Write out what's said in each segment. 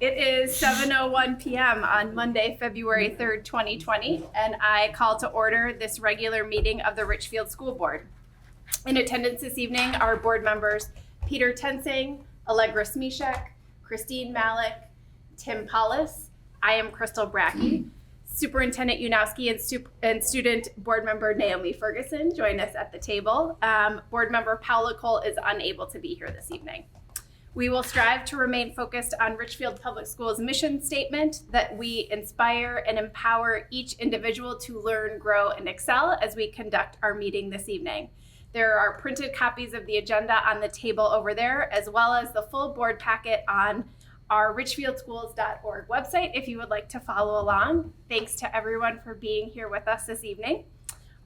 It is 7:01 p.m. on Monday, February 3rd, 2020, and I call to order this regular meeting of the Richfield School Board. In attendance this evening are board members Peter Tensing, Allegra Smishek, Christine Malik, Tim Paulus. I am Crystal Brackey. Superintendent Unowski and student board member Naomi Ferguson join us at the table. Board member Paula Cole is unable to be here this evening. We will strive to remain focused on Richfield Public Schools' mission statement that we inspire and empower each individual to learn, grow, and excel as we conduct our meeting this evening. There are printed copies of the agenda on the table over there, as well as the full board packet on our richfieldschools.org website if you would like to follow along. Thanks to everyone for being here with us this evening.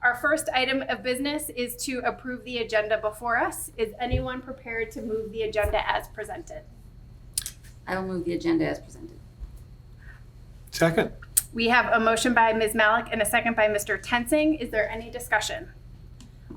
Our first item of business is to approve the agenda before us. Is anyone prepared to move the agenda as presented? I will move the agenda as presented. Second. We have a motion by Ms. Malik and a second by Mr. Tensing. Is there any discussion?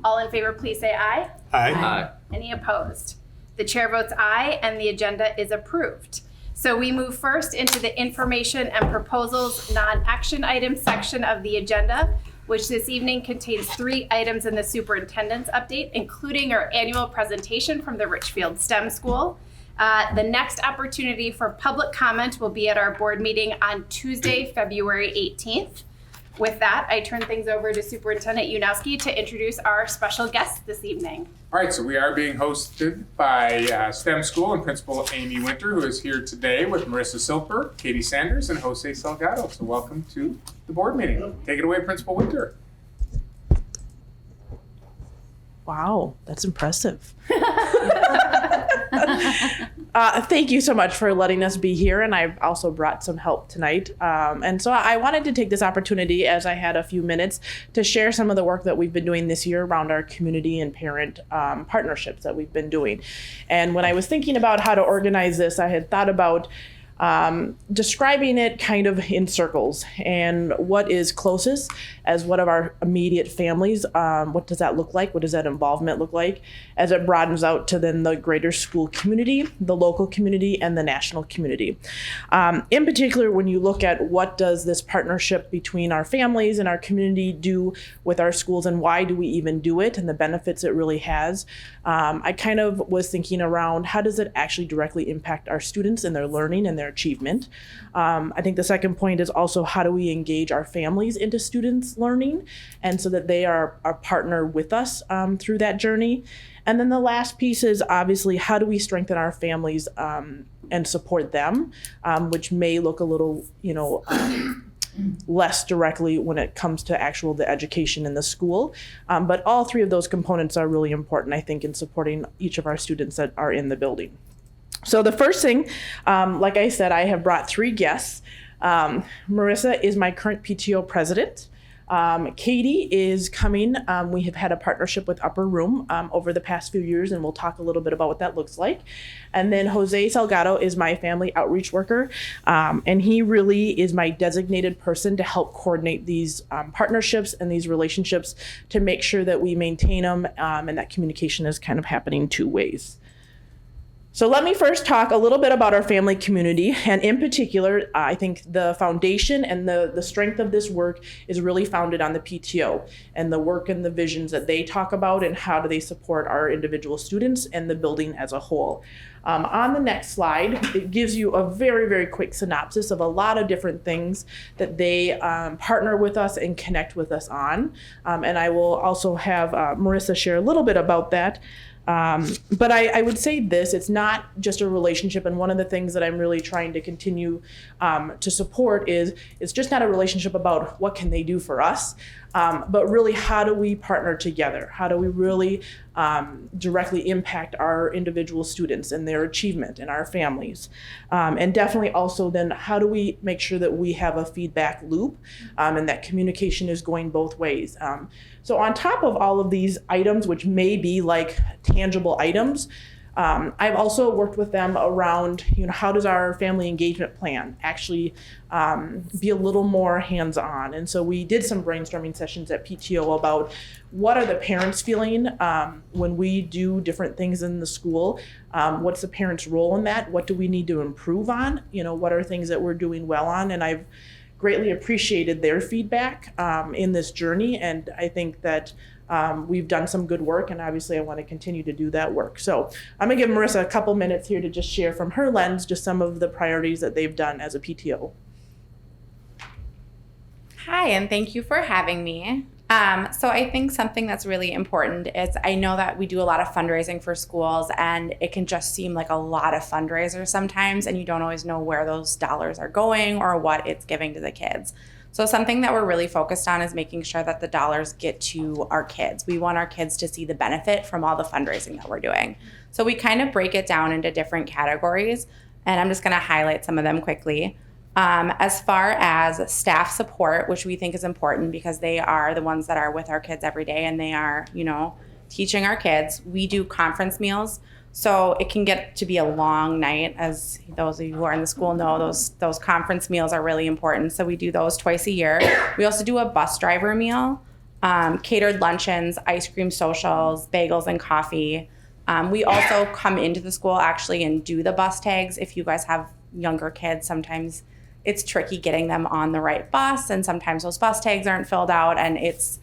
All in favor, please say aye. Aye. Any opposed? The chair votes aye and the agenda is approved. So we move first into the information and proposals non-action item section of the agenda, which this evening contains 3 items in the superintendent's update, including our annual presentation from the Richfield STEM School. The next opportunity for public comment will be at our board meeting on Tuesday, February 18th. With that, I turn things over to Superintendent Unowski to introduce our special guest this evening. All right, so we are being hosted by STEM School and Principal Amy Winter, who is here today with Marissa Silper, Katie Sanders, and Jose Salgado. So welcome to the board meeting. Take it away, Principal Winter. Wow, that's impressive. Thank you so much for letting us be here, and I've also brought some help tonight. And so I wanted to take this opportunity, as I had a few minutes, to share some of the work that we've been doing this year around our community and parent partnerships that we've been doing. And when I was thinking about how to organize this, I had thought about describing it kind of in circles, and what is closest as one of our immediate families. What does that look like? What does that involvement look like as it broadens out to then the greater school community, the local community, and the national community? In particular, when you look at what does this partnership between our families and our community do with our schools, and why do we even do it, and the benefits it really has, I kind of was thinking around how does it actually directly impact our students and their learning and their achievement. I think the second point is also how do we engage our families into students' learning, and so that they are a partner with us through that journey. And then the last piece is obviously how do we strengthen our families and support them, which may look a little, less directly when it comes to the education in the school. But all 3 of those components are really important, I think, in supporting each of our students that are in the building. So the first thing, like I said, I have brought 3 guests. Marissa is my current PTO president. Katie is coming. We have had a partnership with Upper Room over the past few years, and we'll talk a little bit about what that looks like. And then Jose Salgado is my family outreach worker, and he really is my designated person to help coordinate these partnerships and these relationships to make sure that we maintain them, and that communication is kind of happening 2 ways. So let me first talk a little bit about our family community, and in particular, I think the foundation and the strength of this work is really founded on the PTO and the work and the visions that they talk about, and how do they support our individual students and the building as a whole. On the next slide, it gives you a very, very quick synopsis of a lot of different things that they partner with us and connect with us on. And I will also have Marissa share a little bit about that. But I would say this, it's not just a relationship, and one of the things that I'm really trying to continue to support is it's just not a relationship about what can they do for us, but really how do we partner together? How do we really directly impact our individual students and their achievement and our families? And definitely also then how do we make sure that we have a feedback loop and that communication is going both ways? So on top of all of these items, which may be like tangible items, I've also worked with them around, how does our family engagement plan actually be a little more hands-on? And so we did some brainstorming sessions at PTO about what are the parents feeling when we do different things in the school? What's the parents' role in that? What do we need to improve on? What are things that we're doing well on? And I've greatly appreciated their feedback in this journey. And I think that we've done some good work, and obviously I want to continue to do that work. So I'm gonna give Marissa a couple minutes here to just share from her lens just some of the priorities that they've done as a PTO. Hi, and thank you for having me. So I think something that's really important is I know that we do a lot of fundraising for schools, and it can just seem like a lot of fundraisers sometimes, and you don't always know where those dollars are going or what it's giving to the kids. So something that we're really focused on is making sure that the dollars get to our kids. We want our kids to see the benefit from all the fundraising that we're doing. So we kind of break it down into different categories, and I'm just going to highlight some of them quickly. As far as staff support, which we think is important because they are the ones that are with our kids every day and they are, teaching our kids, we do conference meals. So it can get to be a long night, as those of you who are in the school know, those conference meals are really important. So we do those twice a year. We also do a bus driver meal, catered luncheons, ice cream socials, bagels and coffee. We also come into the school actually and do the bus tags. If you guys have younger kids, sometimes it's tricky getting them on the right bus, and sometimes those bus tags aren't filled out, and it's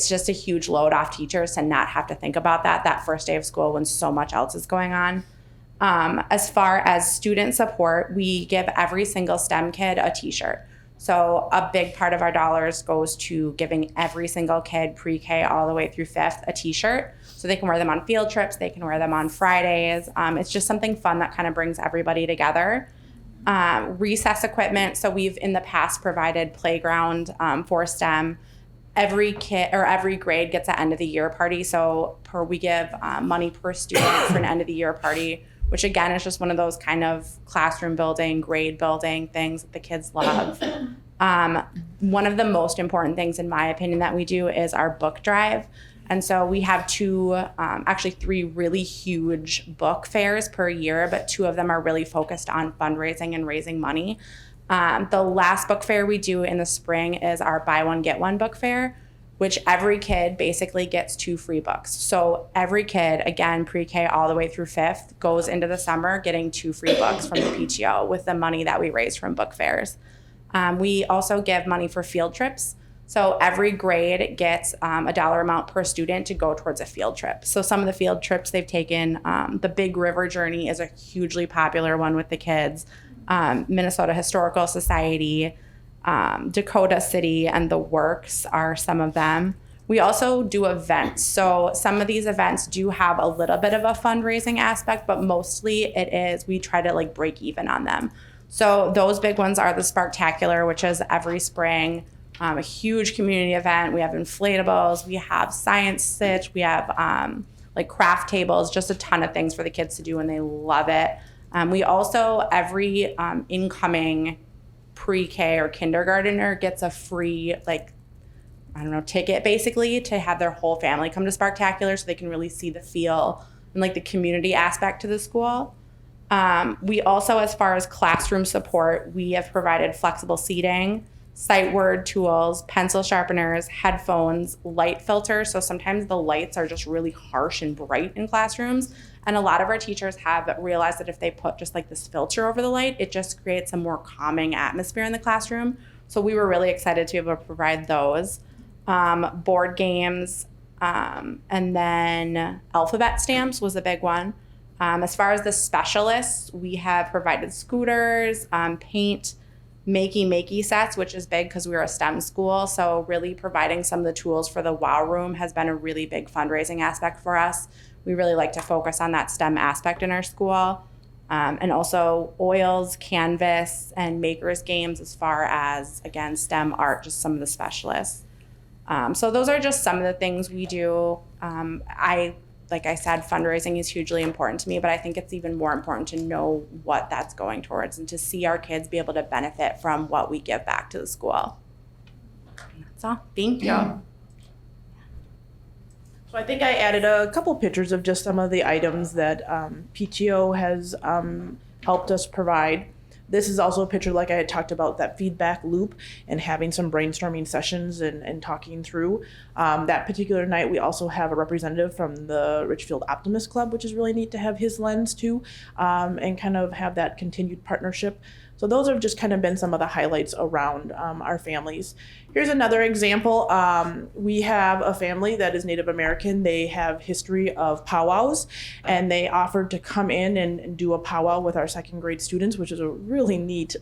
just a huge load off teachers to not have to think about that first day of school when so much else is going on. As far as student support, we give every single STEM kid a t-shirt. So a big part of our dollars goes to giving every single kid pre-K all the way through 5th a t-shirt. So they can wear them on field trips, they can wear them on Fridays. It's just something fun that kind of brings everybody together. Recess equipment. So we've in the past provided playground for STEM. Every kid or every grade gets an end of the year party. So we give money per student for an end of the year party, which again is just one of those kind of classroom building, grade building things that the kids love. One of the most important things in my opinion that we do is our book drive. And so we have actually 3 really huge book fairs per year, but 2 of them are really focused on fundraising and raising money. The last book fair we do in the spring is our buy one, get one book fair, which every kid basically gets 2 free books. So every kid, again, pre-K all the way through 5th, goes into the summer getting 2 free books from the PTO with the money that we raise from book fairs. We also give money for field trips. So every grade gets a dollar amount per student to go towards a field trip. So some of the field trips they've taken, the Big River Journey is a hugely popular one with the kids. Minnesota Historical Society, Dakota City, and the Works are some of them. We also do events. So some of these events do have a little bit of a fundraising aspect, but mostly it is, we try to break even on them. So those big ones are the Sparktacular, which is every spring. A huge community event. We have inflatables, we have science stitch, we have craft tables, just a ton of things for the kids to do, and they love it. We also, every incoming pre-K or kindergartner gets a free ticket basically to have their whole family come to Sparktacular so they can really see the feel and the community aspect to the school. We also, as far as classroom support, we have provided flexible seating, sight word tools, pencil sharpeners, headphones, light filters. So sometimes the lights are just really harsh and bright in classrooms. And a lot of our teachers have realized that if they put just this filter over the light, it just creates a more calming atmosphere in the classroom. So we were really excited to be able to provide those. Board games, and then alphabet stamps was a big one. As far as the specialists, we have provided scooters, paint, makey sets, which is big because we're a STEM school. So really providing some of the tools for the WOW room has been a really big fundraising aspect for us. We really like to focus on that STEM aspect in our school. And also oils, canvas, and makers games as far as, again, STEM art, just some of the specialists. So those are just some of the things we do. Like I said, fundraising is hugely important to me, but I think it's even more important to know what that's going towards and to see our kids be able to benefit from what we give back to the school. That's all. Thank you. So I think I added a couple pictures of just some of the items that PTO has helped us provide. This is also a picture, like I had talked about, that feedback loop and having some brainstorming sessions and talking through. That particular night, we also have a representative from the Richfield Optimist Club, which is really neat to have his lens too, and kind of have that continued partnership. So those have just kind of been some of the highlights around our families. Here's another example. We have a family that is Native American. They have history of powwows, and they offered to come in and do a powwow with our second grade students, which is a really neat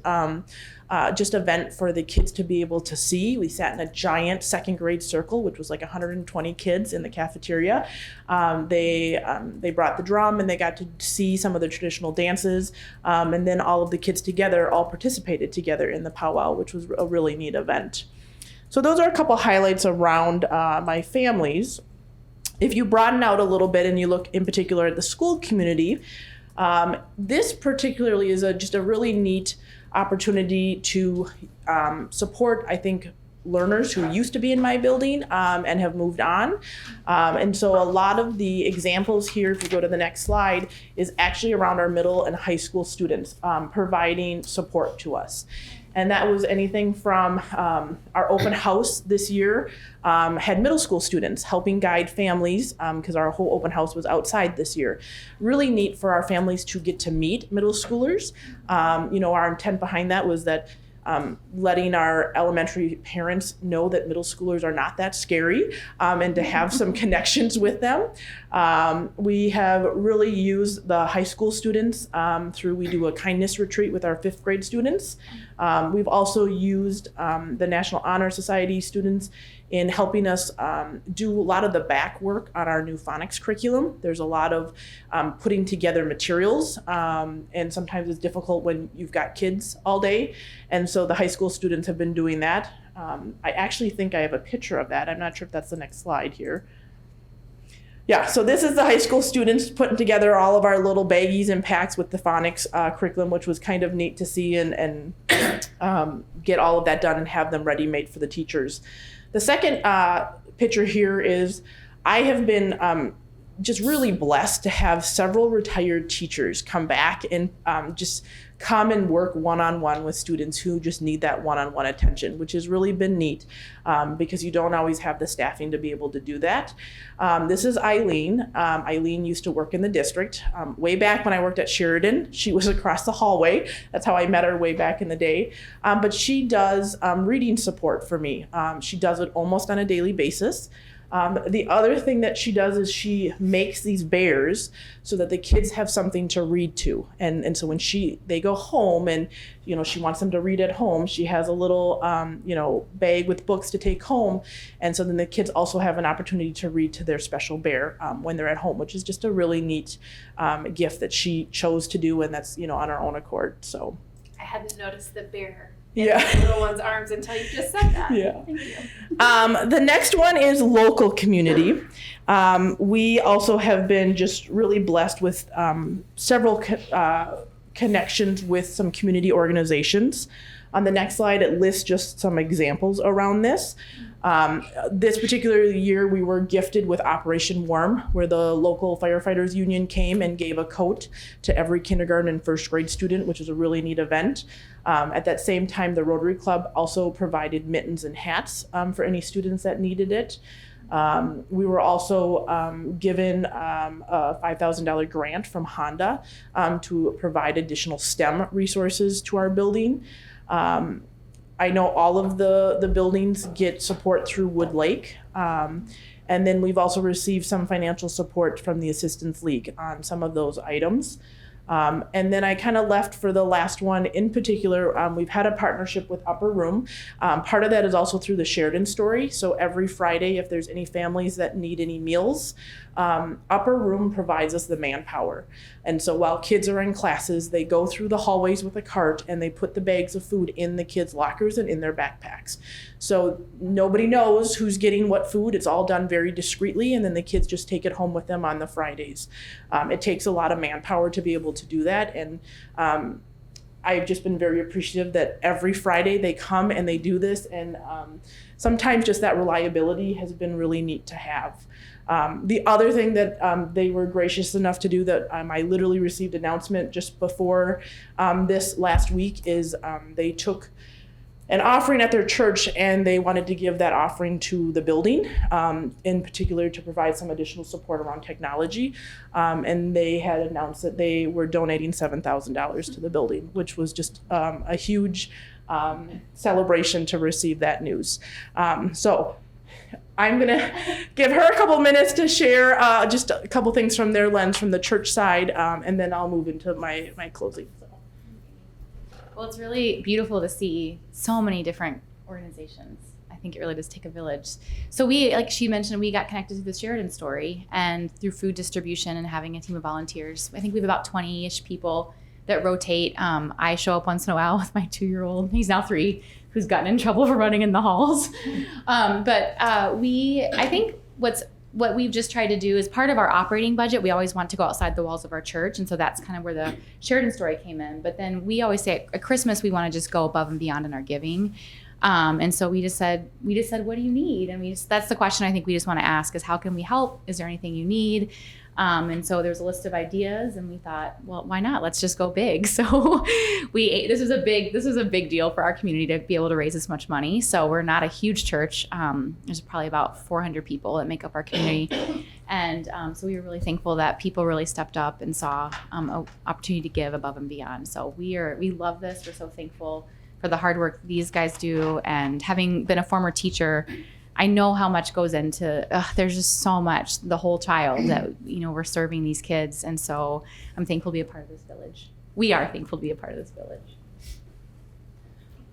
just event for the kids to be able to see. We sat in a giant second grade circle, which was like 120 kids in the cafeteria. They brought the drum and they got to see some of the traditional dances. And then all of the kids together all participated together in the powwow, which was a really neat event. So those are a couple highlights around my families. If you broaden out a little bit and you look in particular at the school community, this particularly is just a really neat opportunity to support, I think, learners who used to be in my building and have moved on. And so a lot of the examples here, if you go to the next slide, is actually around our middle and high school students providing support to us. And that was anything from our open house this year had middle school students helping guide families because our whole open house was outside this year. Really neat for our families to get to meet middle schoolers. Our intent behind that was that letting our elementary parents know that middle schoolers are not that scary and to have some connections with them. We have really used the high school students we do a kindness retreat with our 5th grade students. We've also used the National Honor Society students in helping us do a lot of the back work on our new phonics curriculum. There's a lot of putting together materials, and sometimes it's difficult when you've got kids all day. And so the high school students have been doing that. I actually think I have a picture of that. I'm not sure if that's the next slide here. Yeah, so this is the high school students putting together all of our little baggies and packs with the phonics curriculum, which was kind of neat to see and get all of that done and have them ready-made for the teachers. The second picture here is I have been just really blessed to have several retired teachers come back and just come and work one-on-one with students who just need that one-on-one attention, which has really been neat because you don't always have the staffing to be able to do that. This is Eileen. Eileen used to work in the district. Way back when I worked at Sheridan, she was across the hallway. That's how I met her way back in the day. But she does reading support for me. She does it almost on a daily basis. The other thing that she does is she makes these bears so that the kids have something to read to. And so when they go home and, she wants them to read at home, she has a little, bag with books to take home. And so then the kids also have an opportunity to read to their special bear when they're at home, which is just a really neat gift that she chose to do. And that's, on her own accord. So I hadn't noticed the bear. Yeah. The little one's arms until you just said that. Yeah. Thank you. The next one is local community. We also have been just really blessed with several connections with some community organizations. On the next slide, it lists just some examples around this. This particular year, we were gifted with Operation Warm, where the local firefighters union came and gave a coat to every kindergarten and 1st grade student, which is a really neat event. At that same time, the Rotary Club also provided mittens and hats for any students that needed it. We were also given a $5,000 grant from Honda to provide additional STEM resources to our building. I know all of the buildings get support through Wood Lake. And then we've also received some financial support from the Assistance League on some of those items. And then I kind of left for the last one in particular. We've had a partnership with Upper Room. Part of that is also through the Sheridan Story. So every Friday, if there's any families that need any meals, Upper Room provides us the manpower. And so while kids are in classes, they go through the hallways with a cart and they put the bags of food in the kids' lockers and in their backpacks. So nobody knows who's getting what food. It's all done very discreetly, and then the kids just take it home with them on the Fridays. It takes a lot of manpower to be able to do that, and I've just been very appreciative that every Friday they come and they do this, and sometimes just that reliability has been really neat to have. The other thing that they were gracious enough to do that I literally received announcement just before this last week is they took an offering at their church and they wanted to give that offering to the building, in particular to provide some additional support around technology. And they had announced that they were donating $7,000 to the building, which was just a huge celebration to receive that news. So I'm gonna give her a couple minutes to share just a couple things from their lens from the church side, and then I'll move into my closing. So. Well, it's really beautiful to see so many different organizations. I think it really does take a village. So we, like she mentioned, we got connected to the Sheridan story, and through food distribution and having a team of volunteers. I think we have about 20-ish people that rotate. I show up once in a while with my 2-year-old. He's now 3, who's gotten in trouble for running in the halls. I think what we've just tried to do is part of our operating budget. We always want to go outside the walls of our church. And so that's kind of where the Sheridan story came in. But then we always say at Christmas, we want to just go above and beyond in our giving. And so we just said, what do you need? And that's the question I think we just want to ask is how can we help? Is there anything you need? And so there was a list of ideas and we thought, well, why not? Let's just go big. So this was a big deal for our community to be able to raise this much money. So we're not a huge church. There's probably about 400 people that make up our community. And so we were really thankful that people really stepped up and saw an opportunity to give above and beyond. So we love this. We're so thankful for the hard work these guys do. And having been a former teacher, I know how much goes into, there's just so much, the whole child that, we're serving these kids. And so I'm thankful to be a part of this village. We are thankful to be a part of this village.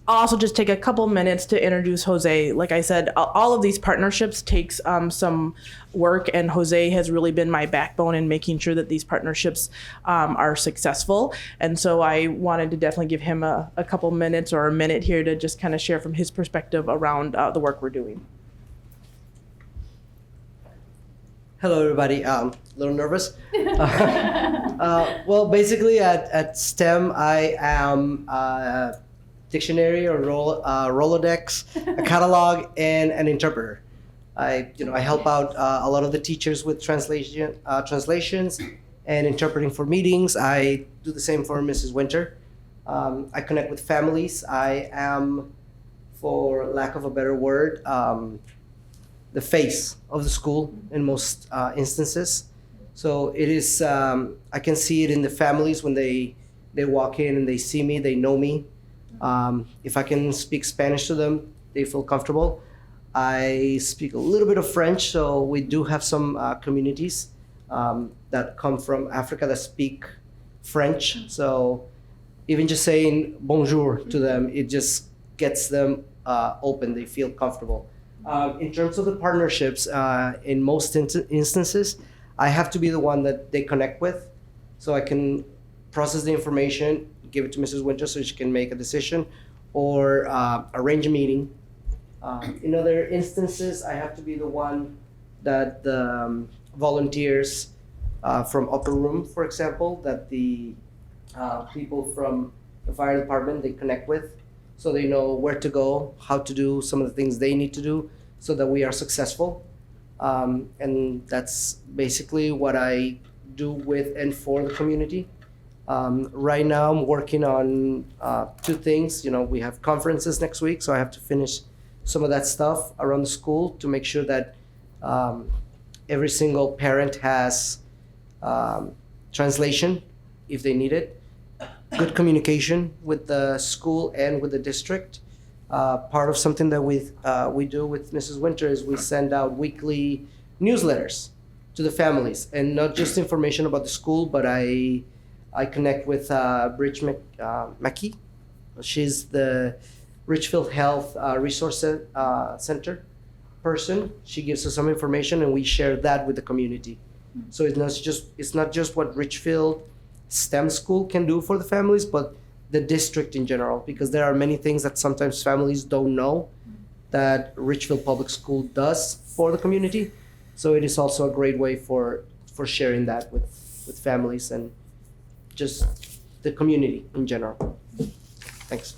I'll also just take a couple minutes to introduce Jose. Like I said, all of these partnerships takes some work, and Jose has really been my backbone in making sure that these partnerships are successful. And so I wanted to definitely give him a couple minutes or a minute here to just kind of share from his perspective around the work we're doing. Hello, everybody. A little nervous. Well, basically at STEM, I am a dictionary or Rolodex, a catalog, and an interpreter. I help out a lot of the teachers with translations and interpreting for meetings. I do the same for Mrs. Winter. I connect with families. I am, for lack of a better word, the face of the school in most instances. So it is, I can see it in the families when they walk in and they see me, they know me. If I can speak Spanish to them, they feel comfortable. I speak a little bit of French, so we do have some communities that come from Africa that speak French. So even just saying bonjour to them, it just gets them open, they feel comfortable. In terms of the partnerships, in most instances, I have to be the one that they connect with, so I can process the information, give it to Mrs. Winter so she can make a decision, or arrange a meeting. In other instances, I have to be the one that the volunteers from Upper Room, for example, that the people from the fire department, they connect with, so they know where to go, how to do some of the things they need to do so that we are successful. And that's basically what I do with and for the community. Right now I'm working on 2 things. We have conferences next week, so I have to finish some of that stuff around the school to make sure that every single parent has translation if they need it. Good communication with the school and with the district. Part of something that we do with Mrs. Winter is we send out weekly newsletters to the families, and not just information about the school, but I connect with Bridge Mackey. She's the Richfield Health Resource Center person. She gives us some information, and we share that with the community. So it's not just what Richfield STEM school can do for the families, but the district in general, because there are many things that sometimes families don't know that Richfield Public School does for the community. So it is also a great way for sharing that with families and just the community in general. Thanks.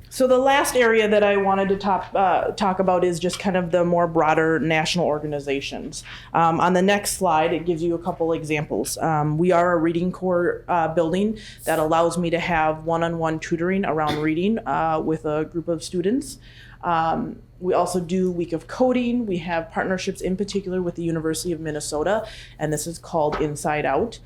So the last area that I wanted to talk about is just kind of the more broader national organizations. On the next slide, it gives you a couple examples. We are a reading corps building that allows me to have one-on-one tutoring around reading with a group of students. We also do Week of Coding. We have partnerships in particular with the University of Minnesota, and this is called Inside Out.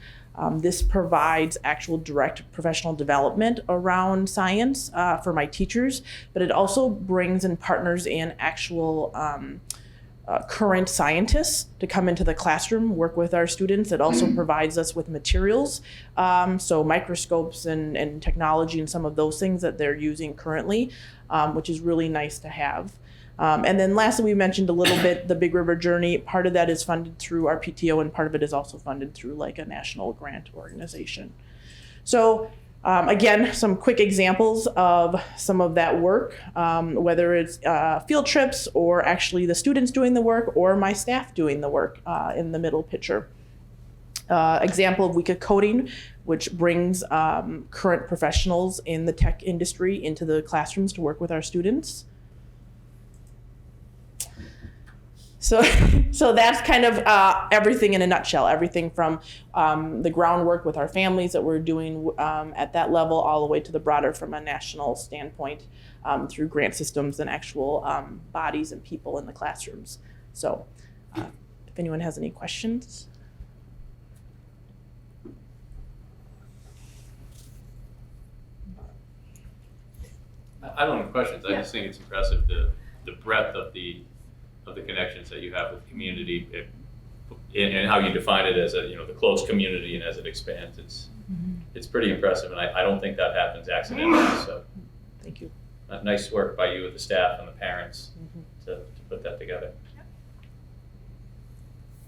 This provides actual direct professional development around science for my teachers, but it also brings and partners in actual current scientists to come into the classroom, work with our students. It also provides us with materials, so microscopes and technology and some of those things that they're using currently, which is really nice to have. And then lastly, we mentioned a little bit the Big River Journey. Part of that is funded through our PTO, and part of it is also funded through like a national grant organization. So again, some quick examples of some of that work, whether it's field trips or actually the students doing the work or my staff doing the work in the middle picture. Example of Week of Coding, which brings current professionals in the tech industry into the classrooms to work with our students. So that's kind of everything in a nutshell, everything from the groundwork with our families that we're doing at that level all the way to the broader from a national standpoint through grant systems and actual bodies and people in the classrooms. So if anyone has any questions. I don't have questions. I just think it's impressive the breadth of the connections that you have with community and how you define it as the close community, and as it expands, it's pretty impressive, and I don't think that happens accidentally. So Thank you. Nice work by you with the staff and the parents to put that together.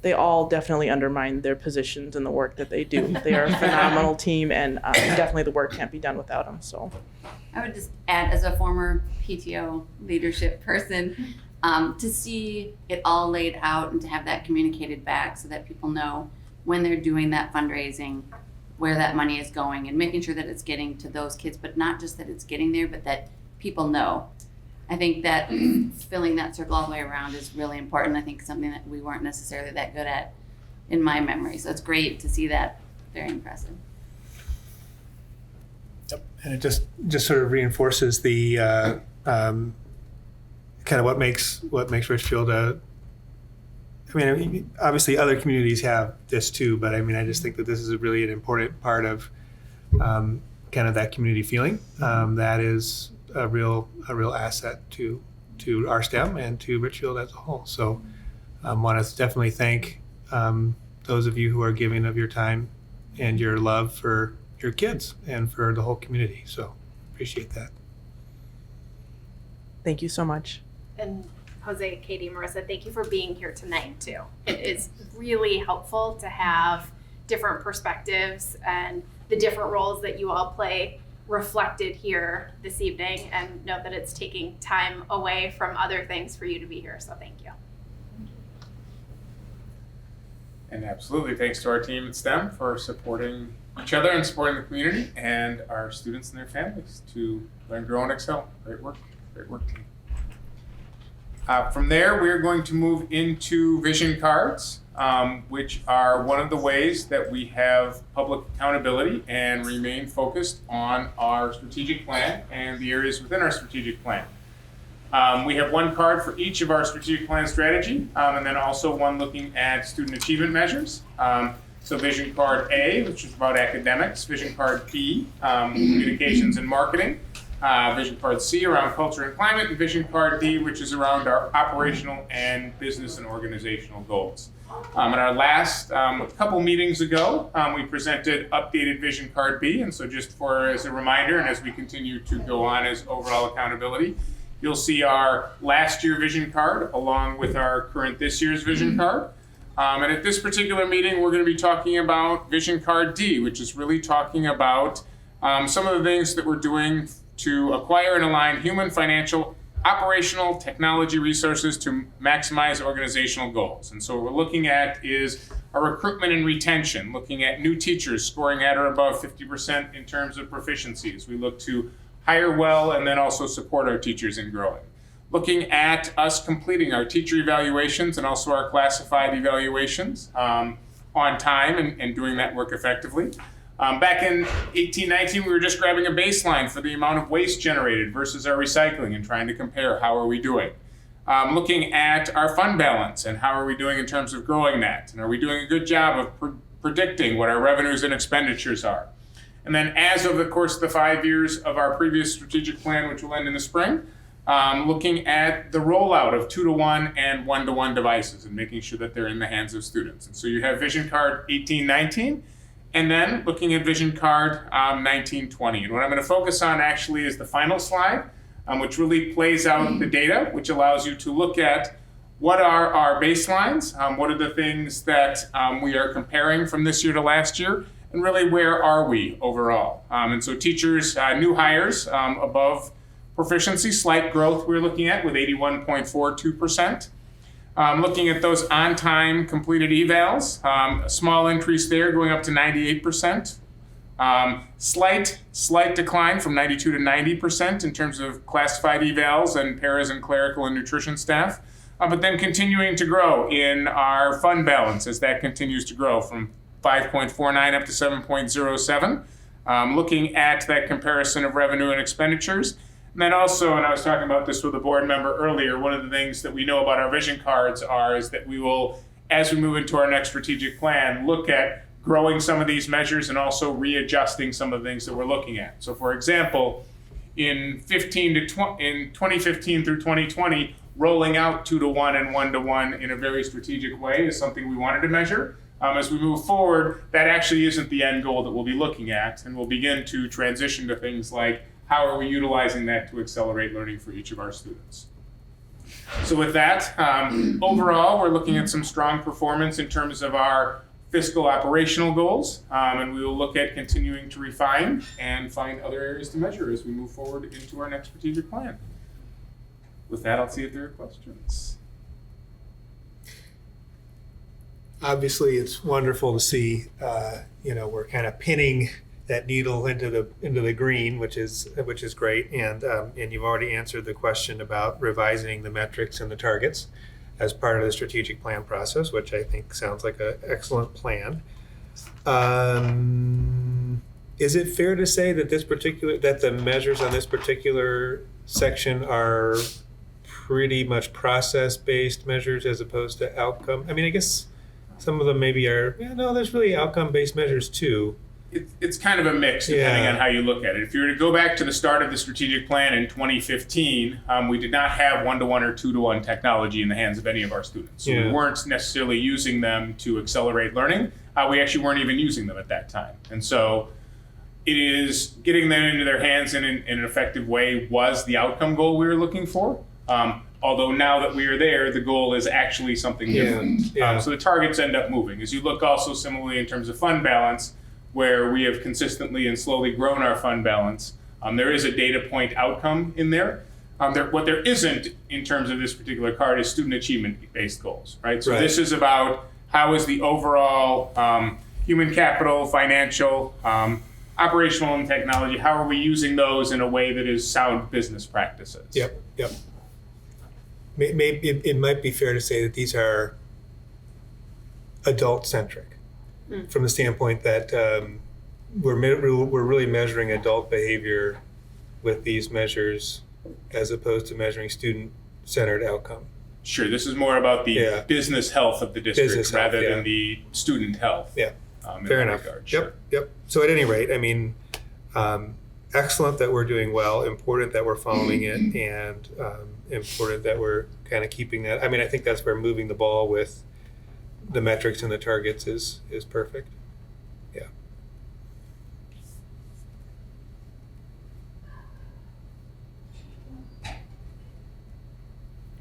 They all definitely undermine their positions and the work that they do. They are a phenomenal team, and definitely the work can't be done without them. So I would just add, as a former PTO leadership person, to see it all laid out and to have that communicated back so that people know when they're doing that fundraising, where that money is going, and making sure that it's getting to those kids, but not just that it's getting there, but that people know. I think that filling that circle all the way around is really important. I think something that we weren't necessarily that good at in my memory. So it's great to see that. Very impressive. Yep. And it just sort of reinforces the kind of what makes Richfield I mean, obviously other communities have this too, but I mean, I just think that this is really an important part of kind of that community feeling that is a real asset to our STEM and to Richfield as a whole. So I want to definitely thank those of you who are giving of your time and your love for your kids and for the whole community. So appreciate that. thank you so much. And Jose, Katie, Marissa, thank you for being here tonight too. It is really helpful to have different perspectives and the different roles that you all play reflected here this evening, and know that it's taking time away from other things for you to be here. So thank you. And absolutely, thanks to our team at STEM for supporting each other and supporting the community and our students and their families to learn, grow, and excel. Great work team. From there, we're going to move into vision cards, which are one of the ways that we have public accountability and remain focused on our strategic plan and the areas within our strategic plan. We have one card for each of our strategic plan strategy, and then also one looking at student achievement measures. So vision card A, which is about academics, vision card B, communications and marketing, vision card C around culture and climate, and vision card D, which is around our operational and business and organizational goals. In our last couple meetings ago, we presented updated vision card B, and so just as a reminder, and as we continue to go on as overall accountability, you'll see our last year vision card along with our current this year's vision card. And at this particular meeting, we're going to be talking about vision card D, which is really talking about some of the things that we're doing to acquire and align human, financial, operational, technology resources to maximize organizational goals. And so what we're looking at is our recruitment and retention, looking at new teachers scoring at or above 50% in terms of proficiencies. We look to hire well and then also support our teachers in growing. Looking at us completing our teacher evaluations and also our classified evaluations on time and doing that work effectively. Back in 18-19, we were just grabbing a baseline for the amount of waste generated versus our recycling and trying to compare how are we doing. Looking at our fund balance and how are we doing in terms of growing that, and are we doing a good job of predicting what our revenues and expenditures are. And then as of the course of the 5 years of our previous strategic plan, which will end in the spring, looking at the rollout of 2-to-1 and 1-to-1 devices and making sure that they're in the hands of students. And so you have Vision Card 18-19, and then looking at Vision Card 19-20. And what I'm going to focus on actually is the final slide, which really plays out the data, which allows you to look at what are our baselines, what are the things that we are comparing from this year to last year, and really where are we overall. And so teachers, new hires above proficiency, slight growth we're looking at with 81.42%. Looking at those on-time completed evals, a small increase there going up to 98%. Slight decline from 92 to 90% in terms of classified evals and paras and clerical and nutrition staff, but then continuing to grow in our fund balance as that continues to grow from 5.49 up to 7.07. Looking at that comparison of revenue and expenditures. And then also, and I was talking about this with a board member earlier, one of the things that we know about our vision cards is that we will, as we move into our next strategic plan, look at growing some of these measures and also readjusting some of the things that we're looking at. So for example, in 2015 through 2020, rolling out 2-to-1 and 1-to-1 in a very strategic way is something we wanted to measure. As we move forward, that actually isn't the end goal that we'll be looking at, and we'll begin to transition to things like how are we utilizing that to accelerate learning for each of our students. So with that, overall, we're looking at some strong performance in terms of our fiscal operational goals, and we will look at continuing to refine and find other areas to measure as we move forward into our next strategic plan. With that, I'll see if there are questions. Obviously, it's wonderful to see, we're kind of pinning that needle into the green, which is great. And you've already answered the question about revising the metrics and the targets as part of the strategic plan process, which I think sounds like an excellent plan. Is it fair to say that that the measures on this particular section are pretty much process-based measures as opposed to outcome? I mean, I guess some of them maybe are, there's really outcome-based measures too. It's kind of a mix depending on how you look at it. If you were to go back to the start of the strategic plan in 2015, we did not have 1-to-1 or 2-to-1 technology in the hands of any of our students. So we weren't necessarily using them to accelerate learning. We actually weren't even using them at that time. And so it is getting them into their hands in an effective way was the outcome goal we were looking for. Although now that we are there, the goal is actually something different. So the targets end up moving. As you look also similarly in terms of fund balance, where we have consistently and slowly grown our fund balance, there is a data point outcome in there. What there isn't in terms of this particular card is student achievement-based goals, right? So this is about how is the overall human capital, financial, operational, and technology, how are we using those in a way that is sound business practices? Yep. Maybe it might be fair to say that these are adult-centric. From the standpoint that we're really measuring adult behavior with these measures as opposed to measuring student-centered outcome. Sure, this is more about the business health of the district rather than the student health. Yeah, fair enough. Sure. Yep. So at any rate, I mean, excellent that we're doing well, important that we're following it, and important that we're kind of keeping that. I mean, I think that's where moving the ball with the metrics and the targets is perfect. Yeah.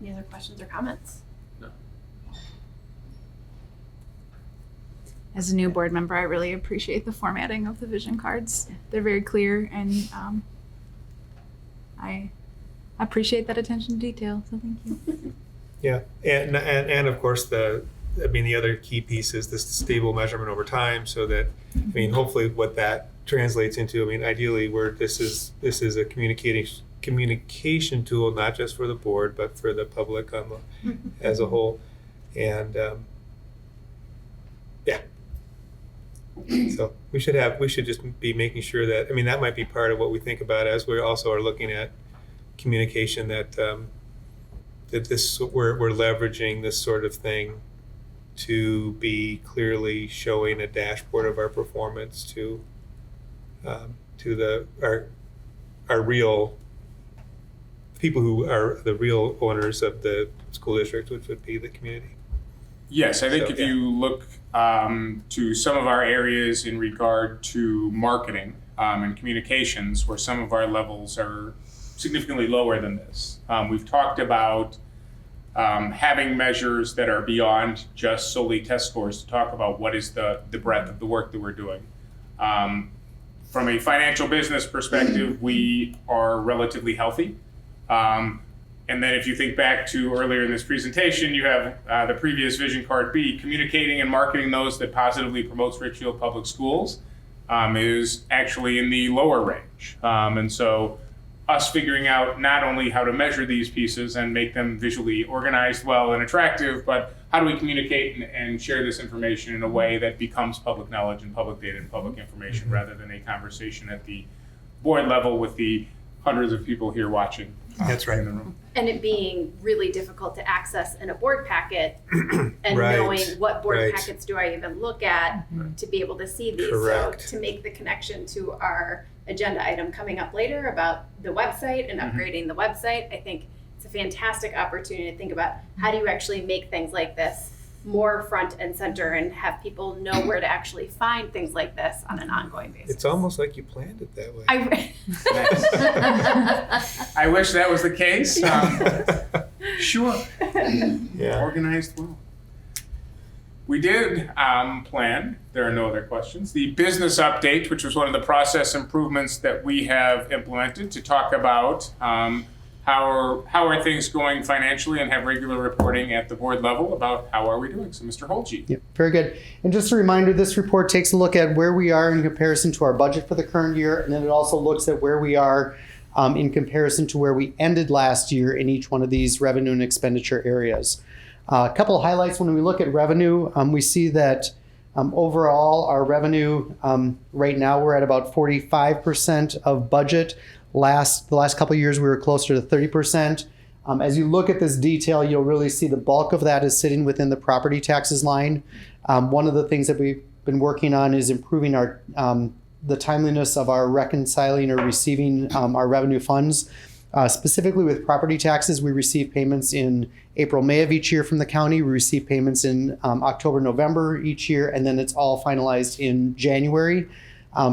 Any other questions or comments? No. As a new board member, I really appreciate the formatting of the vision cards. They're very clear, and I appreciate that attention to detail, so thank you. Yeah, and of course the I mean, the other key piece is this stable measurement over time, so that, I mean, hopefully what that translates into, I mean, ideally, where this is a communication tool, not just for the board, but for the public as a whole. And so we should just be making sure that, I mean, that might be part of what we think about as we also are looking at communication, that that we're leveraging this sort of thing to be clearly showing a dashboard of our performance to our real people who are the real owners of the school district, which would be the community. Yes, I think So, if you look to some of our areas in regard to marketing and communications, where some of our levels are significantly lower than this. We've talked about having measures that are beyond just solely test scores to talk about what is the breadth of the work that we're doing. From a financial business perspective, we are relatively healthy. And then if you think back to earlier in this presentation, you have the previous Vision Card B, communicating and marketing those that positively promotes Richfield Public Schools is actually in the lower range. And so us figuring out not only how to measure these pieces and make them visually organized well and attractive, but how do we communicate and share this information in a way that becomes public knowledge and public data and public information, rather than a conversation at the board level with the hundreds of people here watching. That's right. In the room. And it being really difficult to access in a board packet and Right, knowing what board right. packets do I even look at to be able to see these. Correct. So to make the connection to our agenda item coming up later about the website and upgrading the website, I think it's a fantastic opportunity to think about how do you actually make things like this more front and center and have people know where to actually find things like this on an ongoing basis. It's almost like you planned it that way. I wish that was the case. Sure. Yeah. Organized well. We did plan, there are no other questions, the business update, which was one of the process improvements that we have implemented to talk about how are things going financially, and have regular reporting at the board level about how are we doing. So Mr. Holge. Yep, very good. And just a reminder, this report takes a look at where we are in comparison to our budget for the current year, and then it also looks at where we are in comparison to where we ended last year in each one of these revenue and expenditure areas. A couple of highlights when we look at revenue, we see that overall our revenue right now we're at about 45% of budget. The last couple of years we were closer to 30%. As you look at this detail, you'll really see the bulk of that is sitting within the property taxes line. One of the things that we've been working on is improving our the timeliness of our reconciling or receiving our revenue funds. Specifically with property taxes, we receive payments in April, May of each year from the county. We receive payments in October, November each year, and then it's all finalized in January.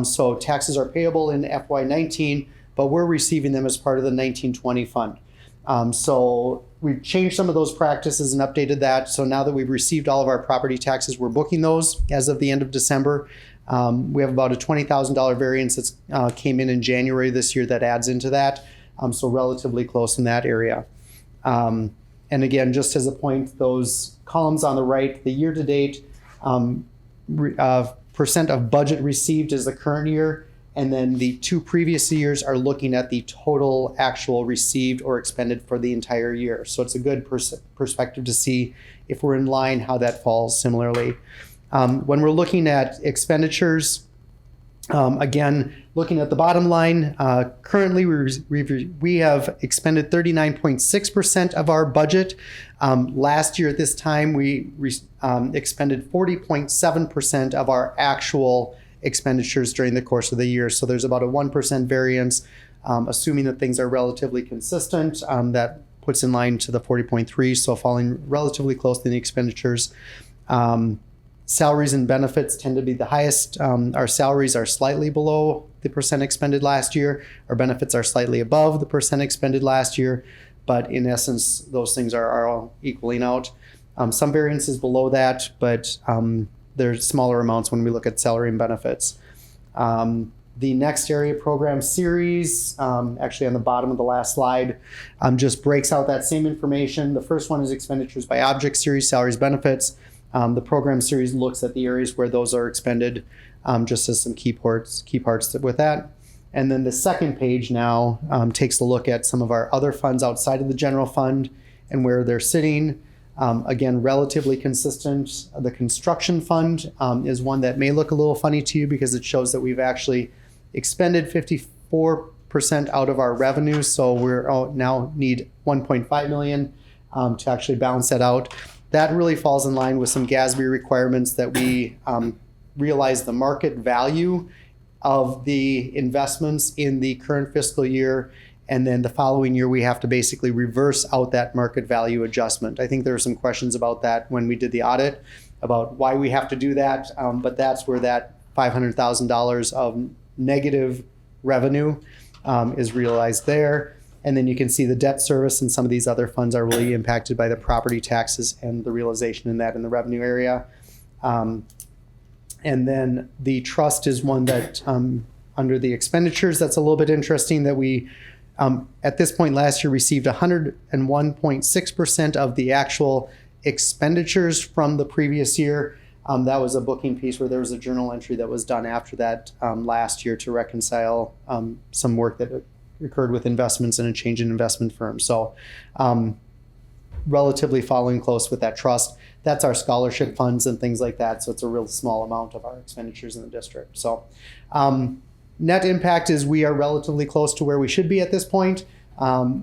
So taxes are payable in FY19, but we're receiving them as part of the 1920 fund. So we've changed some of those practices and updated that. So now that we've received all of our property taxes, we're booking those as of the end of December. We have about a $20,000 variance that came in January this year that adds into that. So relatively close in that area. And again, just as a point, those columns on the right, the year-to-date percent of budget received is the current year, and then the two previous years are looking at the total actual received or expended for the entire year. So it's a good perspective to see if we're in line, how that falls similarly. When we're looking at expenditures, again, looking at the bottom line, currently we have expended 39.6% of our budget. Last year at this time, we expended 40.7% of our actual expenditures during the course of the year. So there's about a 1% variance, assuming that things are relatively consistent. That puts in line to the 40.3, so falling relatively close to the expenditures. Salaries and benefits tend to be the highest. Our salaries are slightly below the percent expended last year. Our benefits are slightly above the percent expended last year. But in essence, those things are all equaling out. Some variances below that, but there's smaller amounts when we look at salary and benefits. The next area, program series, actually on the bottom of the last slide, just breaks out that same information. The first one is expenditures by object series, salaries, benefits. The program series looks at the areas where those are expended, just as some key parts with that. And then the second page now takes a look at some of our other funds outside of the general fund and where they're sitting. Again, relatively consistent. The construction fund is one that may look a little funny to you because it shows that we've actually expended 54% out of our revenue. So we're now need 1.5 million to actually balance that out. That really falls in line with some GASB requirements that we realize the market value of the investments in the current fiscal year, and then the following year we have to basically reverse out that market value adjustment. I think there are some questions about that when we did the audit about why we have to do that, but that's where that $500,000 of negative revenue is realized there. And then you can see the debt service and some of these other funds are really impacted by the property taxes and the realization in that in the revenue area. And then the trust is one that under the expenditures, that's a little bit interesting that we, at this point last year, received 101.6% of the actual expenditures from the previous year. That was a booking piece where there was a journal entry that was done after that last year to reconcile some work that occurred with investments and a change in investment firm. So relatively following close with that trust. That's our scholarship funds and things like that. So it's a real small amount of our expenditures in the district. So net impact is we are relatively close to where we should be at this point.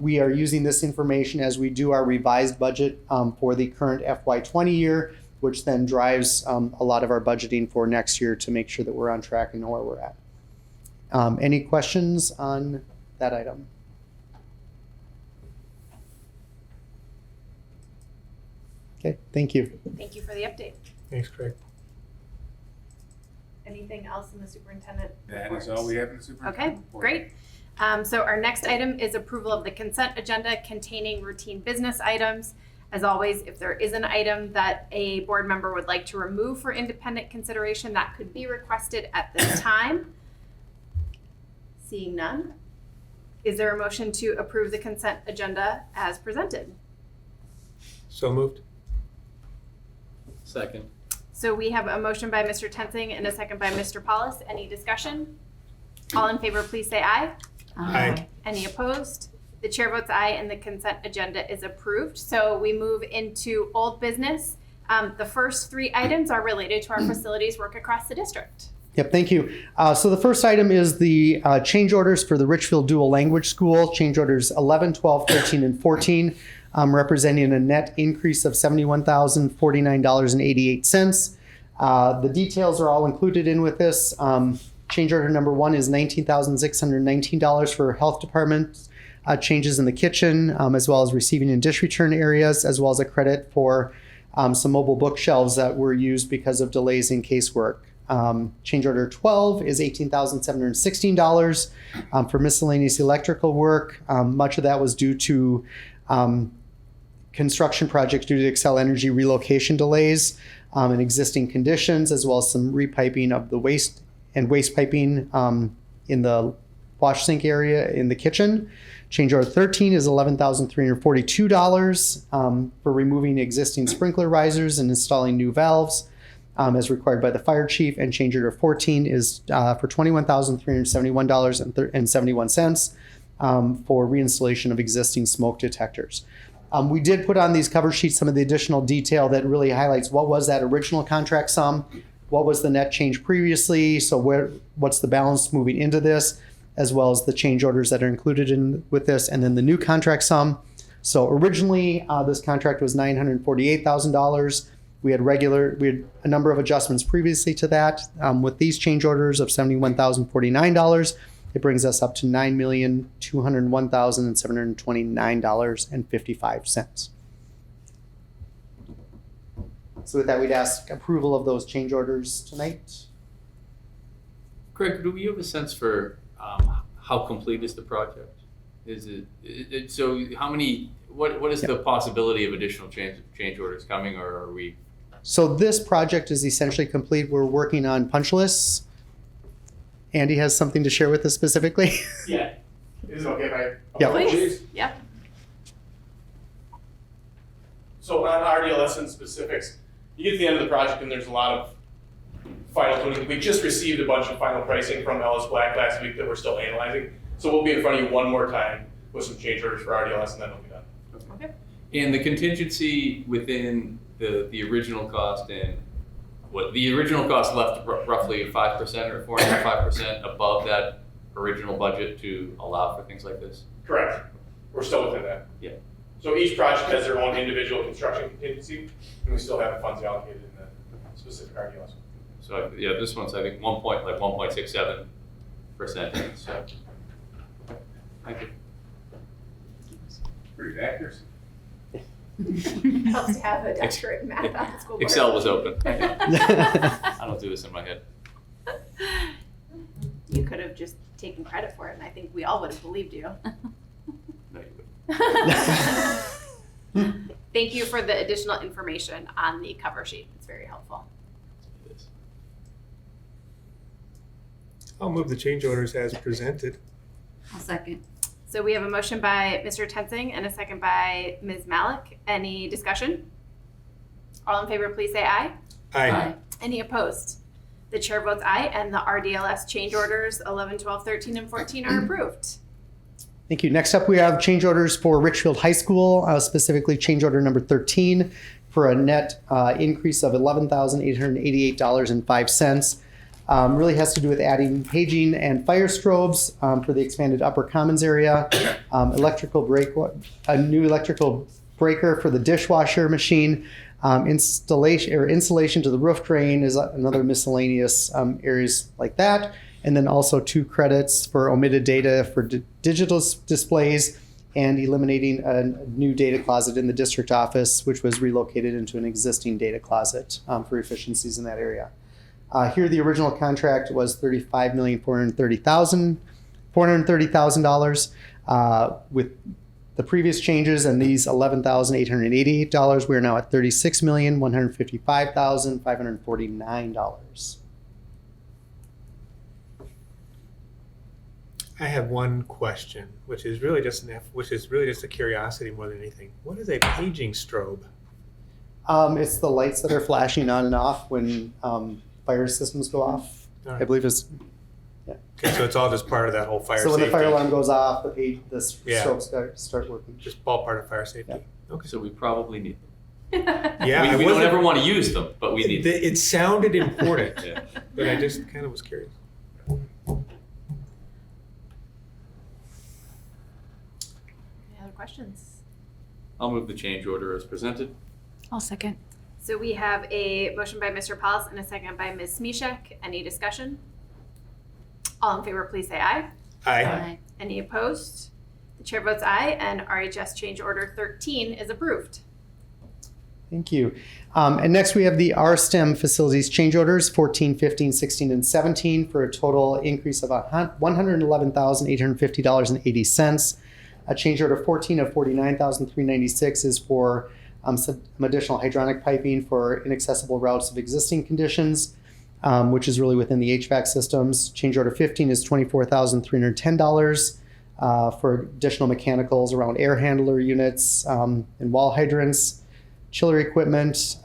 We are using this information as we do our revised budget for the current FY20 year, which then drives a lot of our budgeting for next year to make sure that we're on track and know where we're at. Any questions on that item? Okay, thank you. Thank you for the update. Thanks, Craig. Anything else in the superintendent That report? is all we have in the superintendent Okay, report. great. So our next item is approval of the consent agenda containing routine business items. As always, if there is an item that a board member would like to remove for independent consideration, that could be requested at this time. Seeing none, is there a motion to approve the consent agenda as presented? So moved. Second. So we have a motion by Mr. Tensing and a second by Mr. Paulus. Any discussion? All in favor, please say aye. Aye. Any opposed? The chair votes aye and the consent agenda is approved. So we move into old business. The first three items are related to our facilities work across the district. Yep, thank you. So the first item is the change orders for the Richfield Dual Language School, change orders 11, 12, 13, and 14, representing a net increase of $71,049.88. The details are all included in with this. Change order number 1 is $19,619 for health department changes in the kitchen, as well as receiving and dish return areas, as well as a credit for some mobile bookshelves that were used because of delays in casework. Change order 12 is $18,716 for miscellaneous electrical work. Much of that was due to construction projects due to Xcel Energy relocation delays and existing conditions, as well as some repiping of the waste piping in the wash sink area in the kitchen. Change order 13 is $11,342 for removing existing sprinkler risers and installing new valves as required by the fire chief. And change order 14 is for $21,371.71 for reinstallation of existing smoke detectors. We did put on these cover sheets some of the additional detail that really highlights what was that original contract sum, what was the net change previously, so what's the balance moving into this, as well as the change orders that are included in with this, and then the new contract sum. So originally, this contract was $948,000. We had a number of adjustments previously to that. With these change orders of $71,049, it brings us up to $9,201,729.55. So with that, we'd ask approval of those change orders tonight. Craig, do you have a sense for how complete is the project? Is it so? How many? What is the possibility of additional change orders coming, or are we? So this project is essentially complete. We're working on punch lists. Andy has something to share with us specifically. Yeah. Is it okay if I? Yeah. Please. Yep. So on RDLS and specifics, you get to the end of the project and there's a lot of final tuning. We just received a bunch of final pricing from Ellis Black last week that we're still analyzing. So we'll be in front of you one more time with some change orders for RDLS and then it'll be done. Okay. And the contingency within the original cost and what the original cost left roughly 5% or 4.5% above that original budget to allow for things like this? Correct. We're still within that. Yeah. So each project has their own individual construction contingency, and we still have the funds allocated in the specific RDLS. So yeah, this one's I think 1.67%. So thank you. Pretty accurate. Helps to have a doctorate in math on the school board. Excel was open. I don't do this in my head. You could have just taken credit for it, and I think we all would have believed you. No, you wouldn't. Thank you for the additional information on the cover sheet. It's very helpful. It is. I'll move the change orders as presented. I'll second. So we have a motion by Mr. Tensing and a second by Ms. Malik. Any discussion? All in favor, please say aye. Aye. Any opposed? The chair votes aye, and the RDLS change orders 11, 12, 13, and 14 are approved. Thank you. Next up, we have change orders for Richfield High School, specifically change order number 13 for a net increase of $11,888.05. Really has to do with adding paging and fire strobes for the expanded upper commons area, a new electrical breaker for the dishwasher machine, insulation to the roof drain is another miscellaneous areas like that. And then also 2 credits for omitted data for digital displays and eliminating a new data closet in the district office, which was relocated into an existing data closet for efficiencies in that area. Here, the original contract was $35,430,000. With the previous changes and these $11,888, we are now at $36,155,549. I have one question, which is really just a curiosity more than anything. What is a paging strobe? It's the lights that are flashing on and off when fire systems go off. All right. I believe it's Okay, so it's all just part of that whole fire so when safety. the fire alarm goes off, the Yeah. strobes start working. Just all part of fire safety. Yeah. Okay. So we probably need them. Yeah, we don't ever want to use them, but we need them. It sounded important, Yeah. but I just kind of was curious. Any other questions? I'll move the change order as presented. I'll second. So we have a motion by Mr. Pauls and a second by Ms. Smishek. Any discussion? All in favor, please say aye. Aye. Any opposed? The chair votes aye, and RHS Change Order 13 is approved. Thank you. And next we have the RSTEM facilities change orders 14, 15, 16, and 17 for a total increase of $111,850.80. Change order 14 of $49,396 is for some additional hydronic piping for inaccessible routes of existing conditions, which is really within the HVAC systems. Change order 15 is $24,310 for additional mechanicals around air handler units and wall hydrants. Chiller equipment,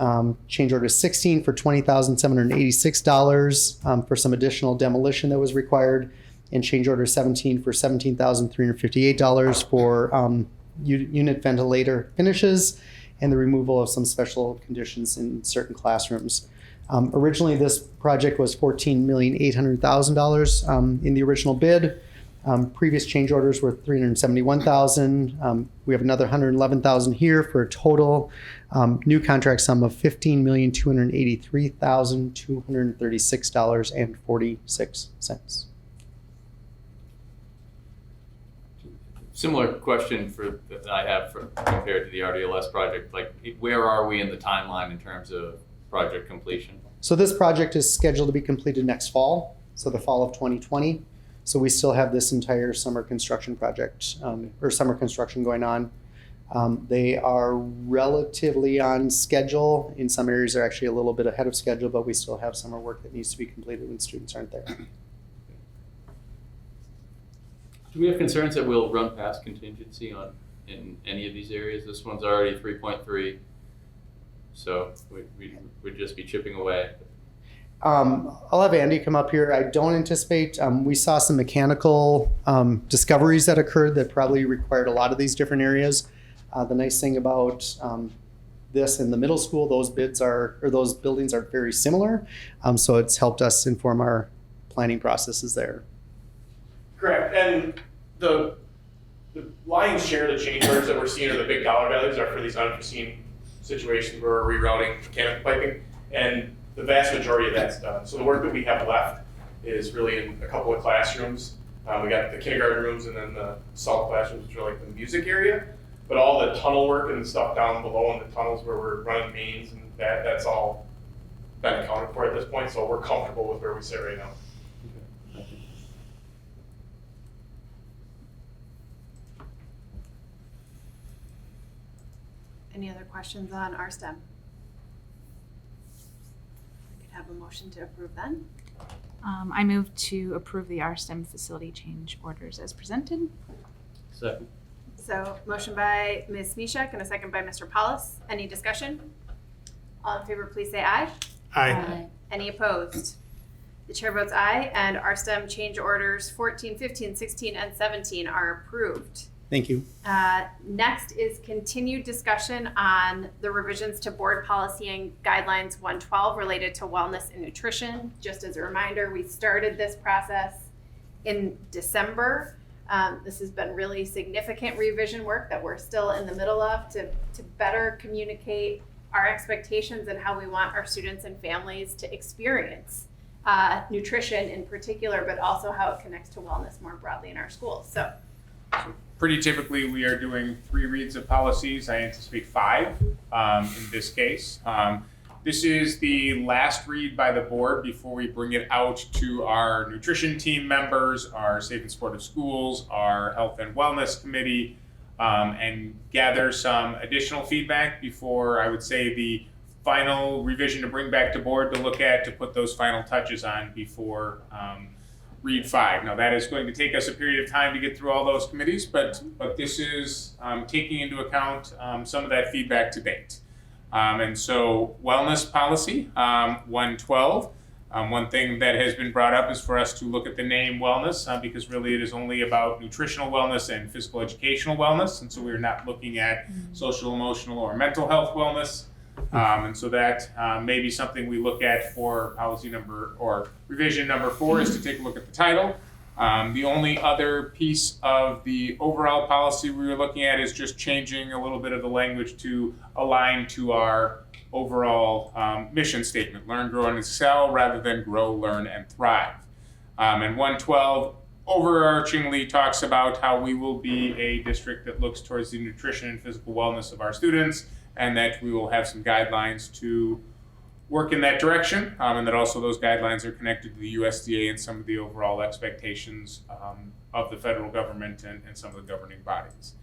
change order 16 for $20,786 for some additional demolition that was required, and change order 17 for $17,358 for unit ventilator finishes and the removal of some special conditions in certain classrooms. Originally, this project was $14,800,000 in the original bid. Previous change orders were $371,000. We have another $111,000 here for a total new contract sum of $15,283,236.46. Similar question that I have compared to the RDLS project. Like, where are we in the timeline in terms of project completion? So this project is scheduled to be completed next fall, so the fall of 2020. So we still have this entire summer construction project or summer construction going on. They are relatively on schedule. In some areas, they're actually a little bit ahead of schedule, but we still have summer work that needs to be completed when students aren't there. Do we have concerns that we'll run past contingency in any of these areas? This one's already 3.3. So we'd just be chipping away. I'll have Andy come up here. I don't anticipate, we saw some mechanical discoveries that occurred that probably required a lot of these different areas. The nice thing about this in the middle school, those buildings are very similar. So it's helped us inform our planning processes there. Correct, and the lion's share of the change orders that we're seeing are the big dollar values are for these unforeseen situations where we're rerouting mechanical piping, and the vast majority of that's done. So the work that we have left is really in a couple of classrooms. We got the kindergarten rooms and then the salt classrooms, which are like the music area. But all the tunnel work and stuff down below in the tunnels where we're running mains and that's all been accounted for at this point. So we're comfortable with where we sit right now. Any other questions on RSTEM? We could have a motion to approve then. I move to approve the RSTEM facility change orders as presented. Second. So motion by Ms. Mishak and a second by Mr. Paulus. Any discussion? All in favor, please say aye. Aye. Any opposed? The chair votes aye, and RSTEM change orders 14, 15, 16, and 17 are approved. Thank you. Next is continued discussion on the revisions to board policy and guidelines 112 related to wellness and nutrition. Just as a reminder, we started this process in December. This has been really significant revision work that we're still in the middle of to better communicate our expectations and how we want our students and families to experience nutrition in particular, but also how it connects to wellness more broadly in our schools. So pretty typically, we are doing 3 reads of policies. I anticipate 5 in this case. This is the last read by the board before we bring it out to our nutrition team members, our Safe and Supportive Schools, our Health and Wellness Committee, and gather some additional feedback before, I would say, the final revision to bring back to board to look at, to put those final touches on before read 5. Now that is going to take us a period of time to get through all those committees, but this is taking into account some of that feedback to date. And so wellness policy 112, one thing that has been brought up is for us to look at the name wellness because really it is only about nutritional wellness and physical educational wellness, and so we're not looking at social, emotional, or mental health wellness. And so that may be something we look at for policy number or revision number 4 is to take a look at the title. The only other piece of the overall policy we were looking at is just changing a little bit of the language to align to our overall mission statement, learn, grow, and excel rather than grow, learn, and thrive. And 112 overarchingly talks about how we will be a district that looks towards the nutrition and physical wellness of our students, and that we will have some guidelines to work in that direction, and that also those guidelines are connected to the USDA and some of the overall expectations of the federal government and some of the governing bodies.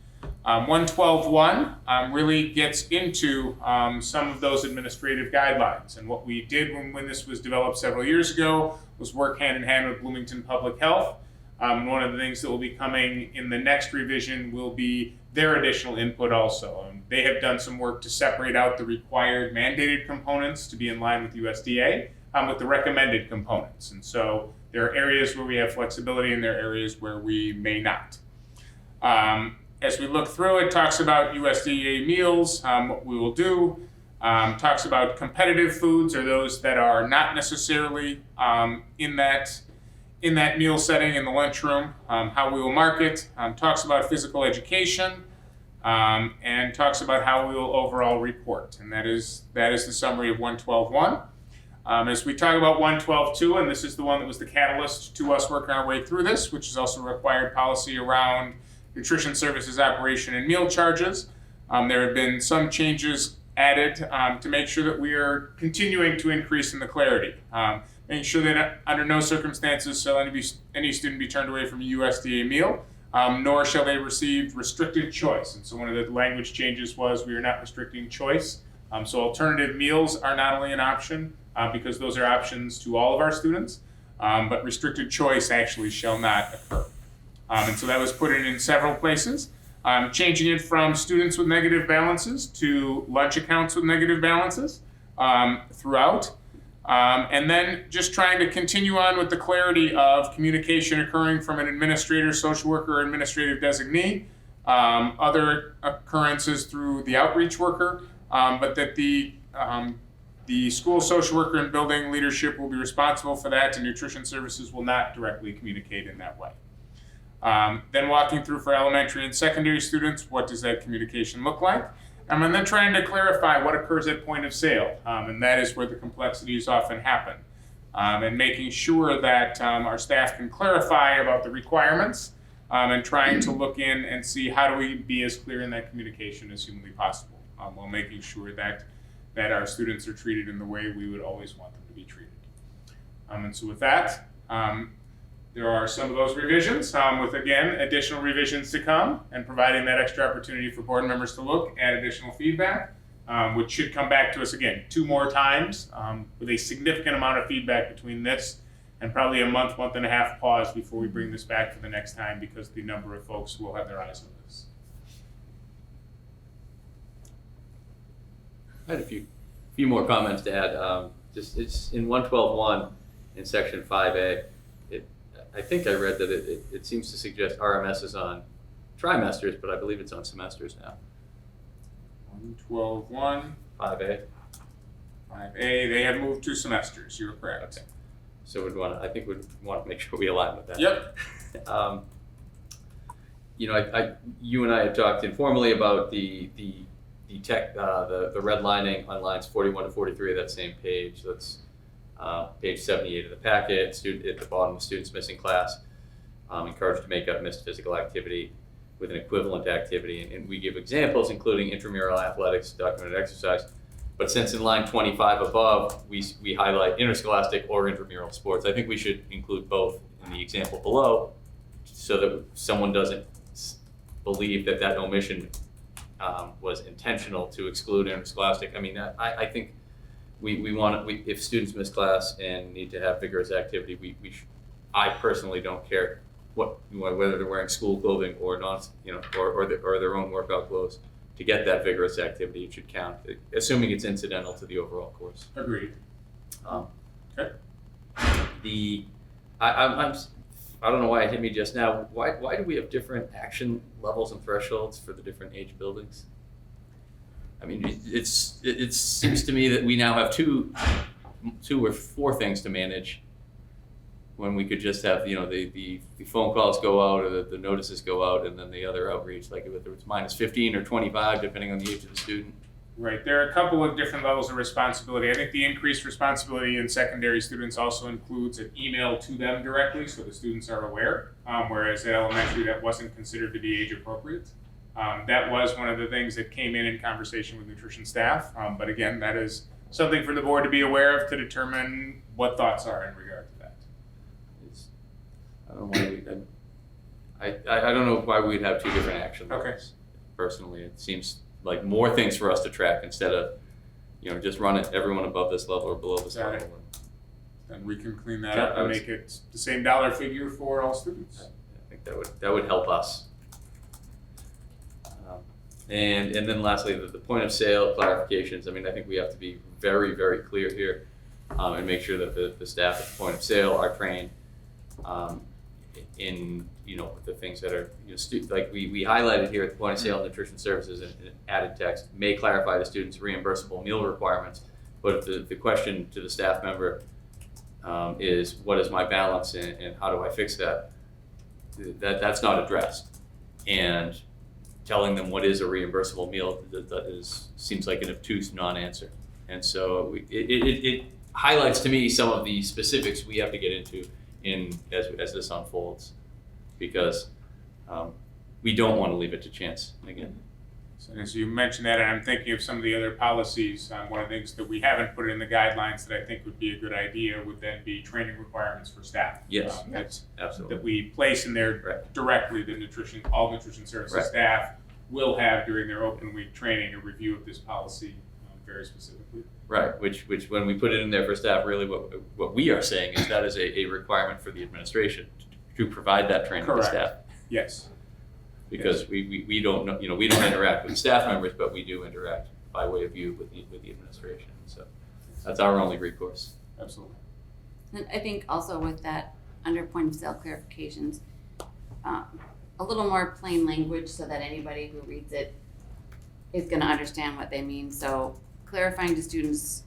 112.1 really gets into some of those administrative guidelines. And what we did when this was developed several years ago was work hand in hand with Bloomington Public Health. One of the things that will be coming in the next revision will be their additional input also. They have done some work to separate out the required mandated components to be in line with USDA with the recommended components. And so there are areas where we have flexibility and there are areas where we may not. As we look through, it talks about USDA meals, what we will do. Talks about competitive foods or those that are not necessarily in that meal setting in the lunchroom, how we will market, talks about physical education, and talks about how we will overall report. And that is the summary of 112.1. As we talk about 112.2, and this is the one that was the catalyst to us working our way through this, which is also required policy around nutrition services operation and meal charges. There have been some changes added to make sure that we are continuing to increase in the clarity. Making sure that under no circumstances shall any student be turned away from a USDA meal, nor shall they receive restricted choice. And so one of the language changes was we are not restricting choice. So alternative meals are not only an option because those are options to all of our students, but restricted choice actually shall not occur. And so that was put in several places. changing it from students with negative balances to lunch accounts with negative balances throughout. And then just trying to continue on with the clarity of communication occurring from an administrator, social worker, or administrative designee, other occurrences through the outreach worker, but that the school social worker and building leadership will be responsible for that, and nutrition services will not directly communicate in that way. Then walking through for elementary and secondary students, what does that communication look like? And then trying to clarify what occurs at point of sale, and that is where the complexities often happen. And making sure that our staff can clarify about the requirements, and trying to look in and see how do we be as clear in that communication as humanly possible, while making sure that our students are treated in the way we would always want them to be treated. And so with that, there are some of those revisions, with again, additional revisions to come, and providing that extra opportunity for board members to look at additional feedback, which should come back to us again 2 more times, with a significant amount of feedback between this and probably a month and a half pause before we bring this back for the next time, because the number of folks will have their eyes on this. I had a few more comments to add. Just it's in 112.1 in section 5A. I think I read that it seems to suggest RMS is on trimesters, but I believe it's on semesters now. 112.1. 5A. 5A. They have moved to semesters. You're correct. Okay. So we'd want to make sure we align with that. Yep. You and I had talked informally about the redlining on lines 41 to 43 of that same page. That's page 78 of the packet. At the bottom, students missing class, encouraged to make up missed physical activity with an equivalent activity, and we give examples including intramural athletics, documented exercise. But since in line 25 above, we highlight interscholastic or intramural sports, I think we should include both in the example below, so that someone doesn't believe that omission was intentional to exclude interscholastic. I mean, I think we want if students miss class and need to have vigorous activity, I personally don't care whether they're wearing school clothing or not, or their own workout clothes. To get that vigorous activity, it should count, assuming it's incidental to the overall course. Agreed. Okay. I don't know why it hit me just now. Why do we have different action levels and thresholds for the different age buildings? I mean, it seems to me that we now have two or 4 things to manage, when we could just have the phone calls go out, or the notices go out, and then the other outreach, like whether it's minus 15 or 25, depending on the age of the student. Right. There are a couple of different levels of responsibility. I think the increased responsibility in secondary students also includes an email to them directly, so the students are aware, whereas at elementary that wasn't considered to be age appropriate. That was one of the things that came in conversation with nutrition staff. But again, that is something for the board to be aware of, to determine what thoughts are in regard to that. I don't know why we'd have 2 different action levels. Okay. Personally, it seems like more things for us to track instead of, just run it everyone above this level or below this level. And we can clean that up and make it the same dollar figure for all students. I think that would help us. And then lastly, the point of sale clarifications. I mean, I think we have to be very, very clear here, and make sure that the staff at the point of sale are trained in the things that are like we highlighted here at the point of sale nutrition services and added text may clarify the students' reimbursable meal requirements. But if the question to the staff member is what is my balance and how do I fix that, that's not addressed. And telling them what is a reimbursable meal seems like an obtuse non-answer. And so it highlights to me some of the specifics we have to get into as this unfolds, because we don't want to leave it to chance again. So as you mentioned that, and I'm thinking of some of the other policies, one of the things that we haven't put in the guidelines that I think would be a good idea would then be training requirements for staff. Yes, absolutely. That we place in there directly that all nutrition services staff will have during their open week training a review of this policy very specifically. Right, which when we put it in there for staff, really what we are saying is that is a requirement for the administration to provide that training to staff. Yes. because we don't know, we don't interact with staff members, but we do interact by way of you with the administration. So that's our only recourse. Absolutely. And I think also with that, under point of sale clarifications, a little more plain language so that anybody who reads it is going to understand what they mean. So clarifying to students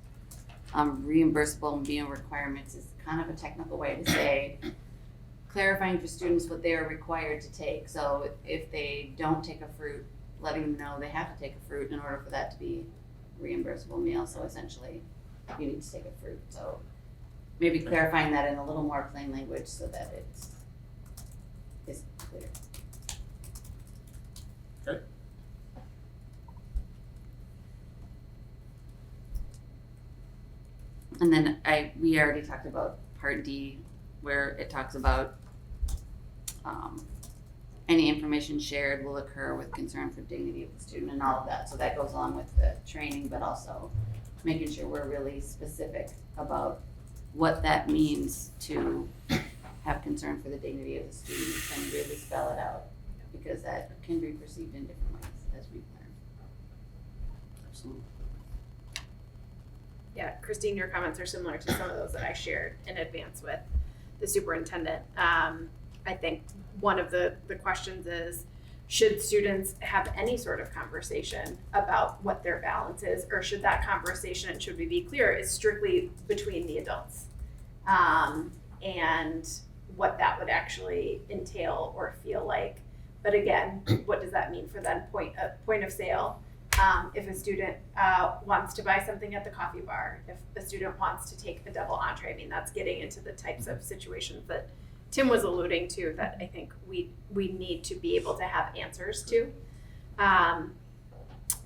reimbursable meal requirements is kind of a technical way to say clarifying for students what they are required to take. So if they don't take a fruit, letting them know they have to take a fruit in order for that to be a reimbursable meal. So essentially, you need to take a fruit. So maybe clarifying that in a little more plain language so that it's clear. Okay. And then we already talked about Part D, where it talks about any information shared will occur with concern for dignity of the student and all of that. So that goes along with the training, but also making sure we're really specific about what that means to have concern for the dignity of the student and really spell it out, because that can be perceived in different ways, as we've learned. Absolutely. Yeah, Christine, your comments are similar to some of those that I shared in advance with the superintendent. I think one of the questions is, should students have any sort of conversation about what their balance is, or should that conversation, should we be clear, is strictly between the adults? And what that would actually entail or feel like. But again, what does that mean for then point of sale? If a student wants to buy something at the coffee bar, if a student wants to take a double entree, I mean, that's getting into the types of situations that Tim was alluding to that I think we need to be able to have answers to.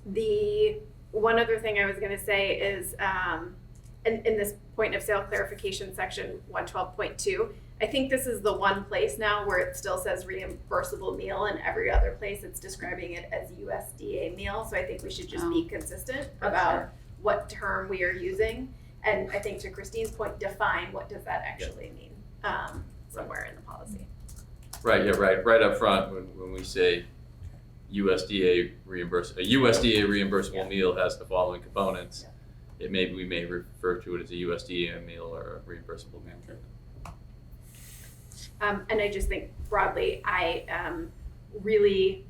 The one other thing I was going to say is in this point of sale clarification section 112.2, I think this is the one place now where it still says reimbursable meal, and every other place it's describing it as USDA meal. So I think we should just be consistent about what term we are using. And I think to Christine's point, define what does that actually mean somewhere in the policy. Right, yeah, right up front when we say USDA reimbursable meal has the following components, we may refer to it as a USDA meal or a reimbursable meal. And I just think broadly, I am really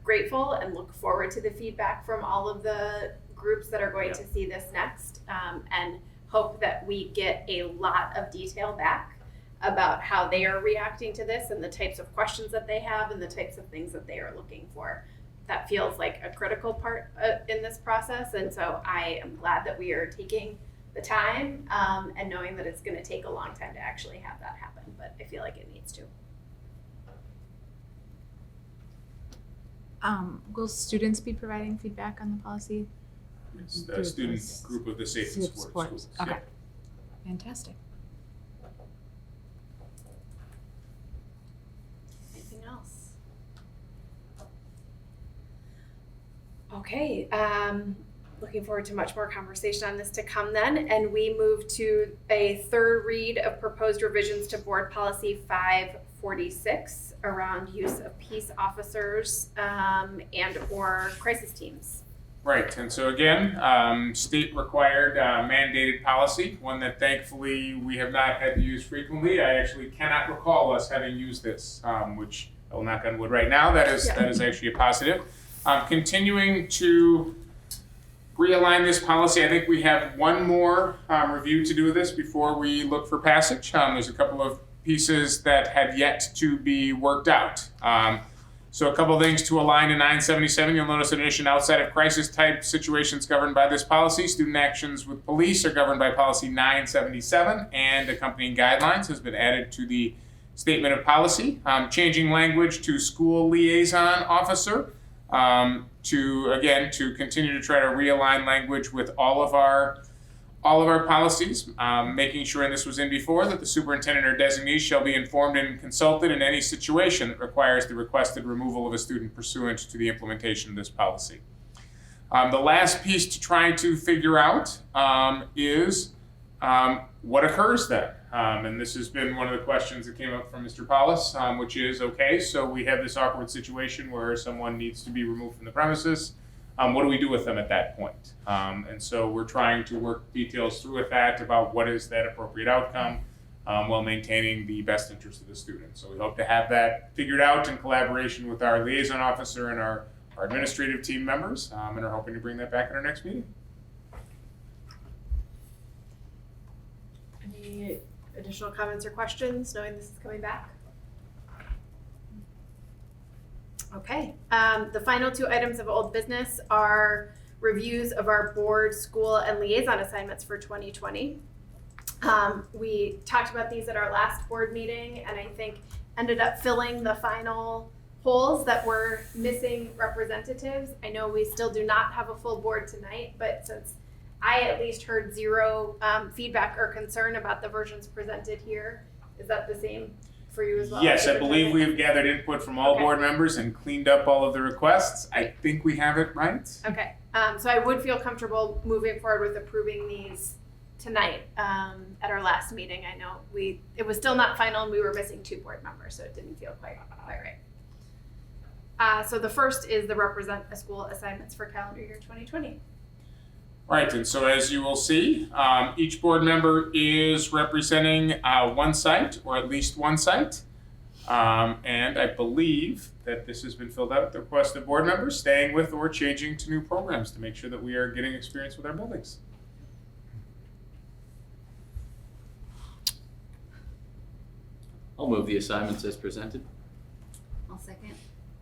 grateful and look forward to the feedback from all of the groups that are going to see this next, and hope that we get a lot of detail back about how they are reacting to this and the types of questions that they have and the types of things that they are looking for. That feels like a critical part in this process, and so I am glad that we are taking the time and knowing that it's going to take a long time to actually have that happen, but I feel like it needs to. Will students be providing feedback on the policy? It's the student group of the Safe and Support Schools. Okay. Yeah. Fantastic. Anything else? Okay, looking forward to much more conversation on this to come then, and we move to a third read of proposed revisions to Board Policy 546 around use of peace officers and or crisis teams. Right, and so again, state required mandated policy, one that thankfully we have not had to use frequently. I actually cannot recall us having used this, which I will knock on wood right now. That is actually a positive. Continuing to realign this policy, I think we have one more review to do with this before we look for passage. There's a couple of pieces that have yet to be worked out. So a couple of things to align to 977. You'll notice in addition, outside of crisis type situations governed by this policy, student actions with police are governed by policy 977, and accompanying guidelines has been added to the statement of policy. Changing language to school liaison officer to continue to try to realign language with all of our policies, making sure, and this was in before, that the superintendent or designee shall be informed and consulted in any situation that requires the requested removal of a student pursuant to the implementation of this policy. The last piece to try to figure out is what occurs then. And this has been one of the questions that came up from Mr. Paulus, which is, okay, so we have this awkward situation where someone needs to be removed from the premises. What do we do with them at that point? And so we're trying to work details through with that about what is that appropriate outcome while maintaining the best interest of the student. So we hope to have that figured out in collaboration with our liaison officer and our administrative team members, and are hoping to bring that back at our next meeting. Any additional comments or questions, knowing this is coming back? Okay, the final two items of old business are reviews of our board, school, and liaison assignments for 2020. We talked about these at our last board meeting, and I think ended up filling the final holes that were missing representatives. I know we still do not have a full board tonight, but since I at least heard zero feedback or concern about the versions presented here, is that the same for you as well? Yes, I believe we have gathered input from all board members and cleaned up all of the requests. I think we have it right. Okay, so I would feel comfortable moving forward with approving these tonight at our last meeting. I know it was still not final and we were missing 2 board members, so it didn't feel quite right. So the first is the represent a school assignments for calendar year 2020. Right, and so as you will see, each board member is representing one site, or at least one site. And I believe that this has been filled out at the request of board members, staying with or changing to new programs to make sure that we are getting experience with our buildings. I'll move the assignments as presented. I'll second.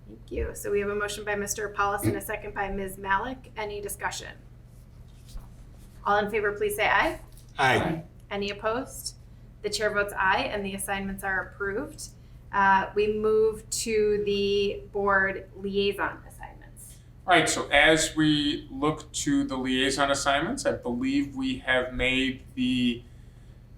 Thank you. So we have a motion by Mr. Paulus and a second by Ms. Malik. Any discussion? All in favor, please say aye. Aye. Any opposed? The chair votes aye, and the assignments are approved. We move to the board liaison assignments. All right, so as we look to the liaison assignments, I believe we have made the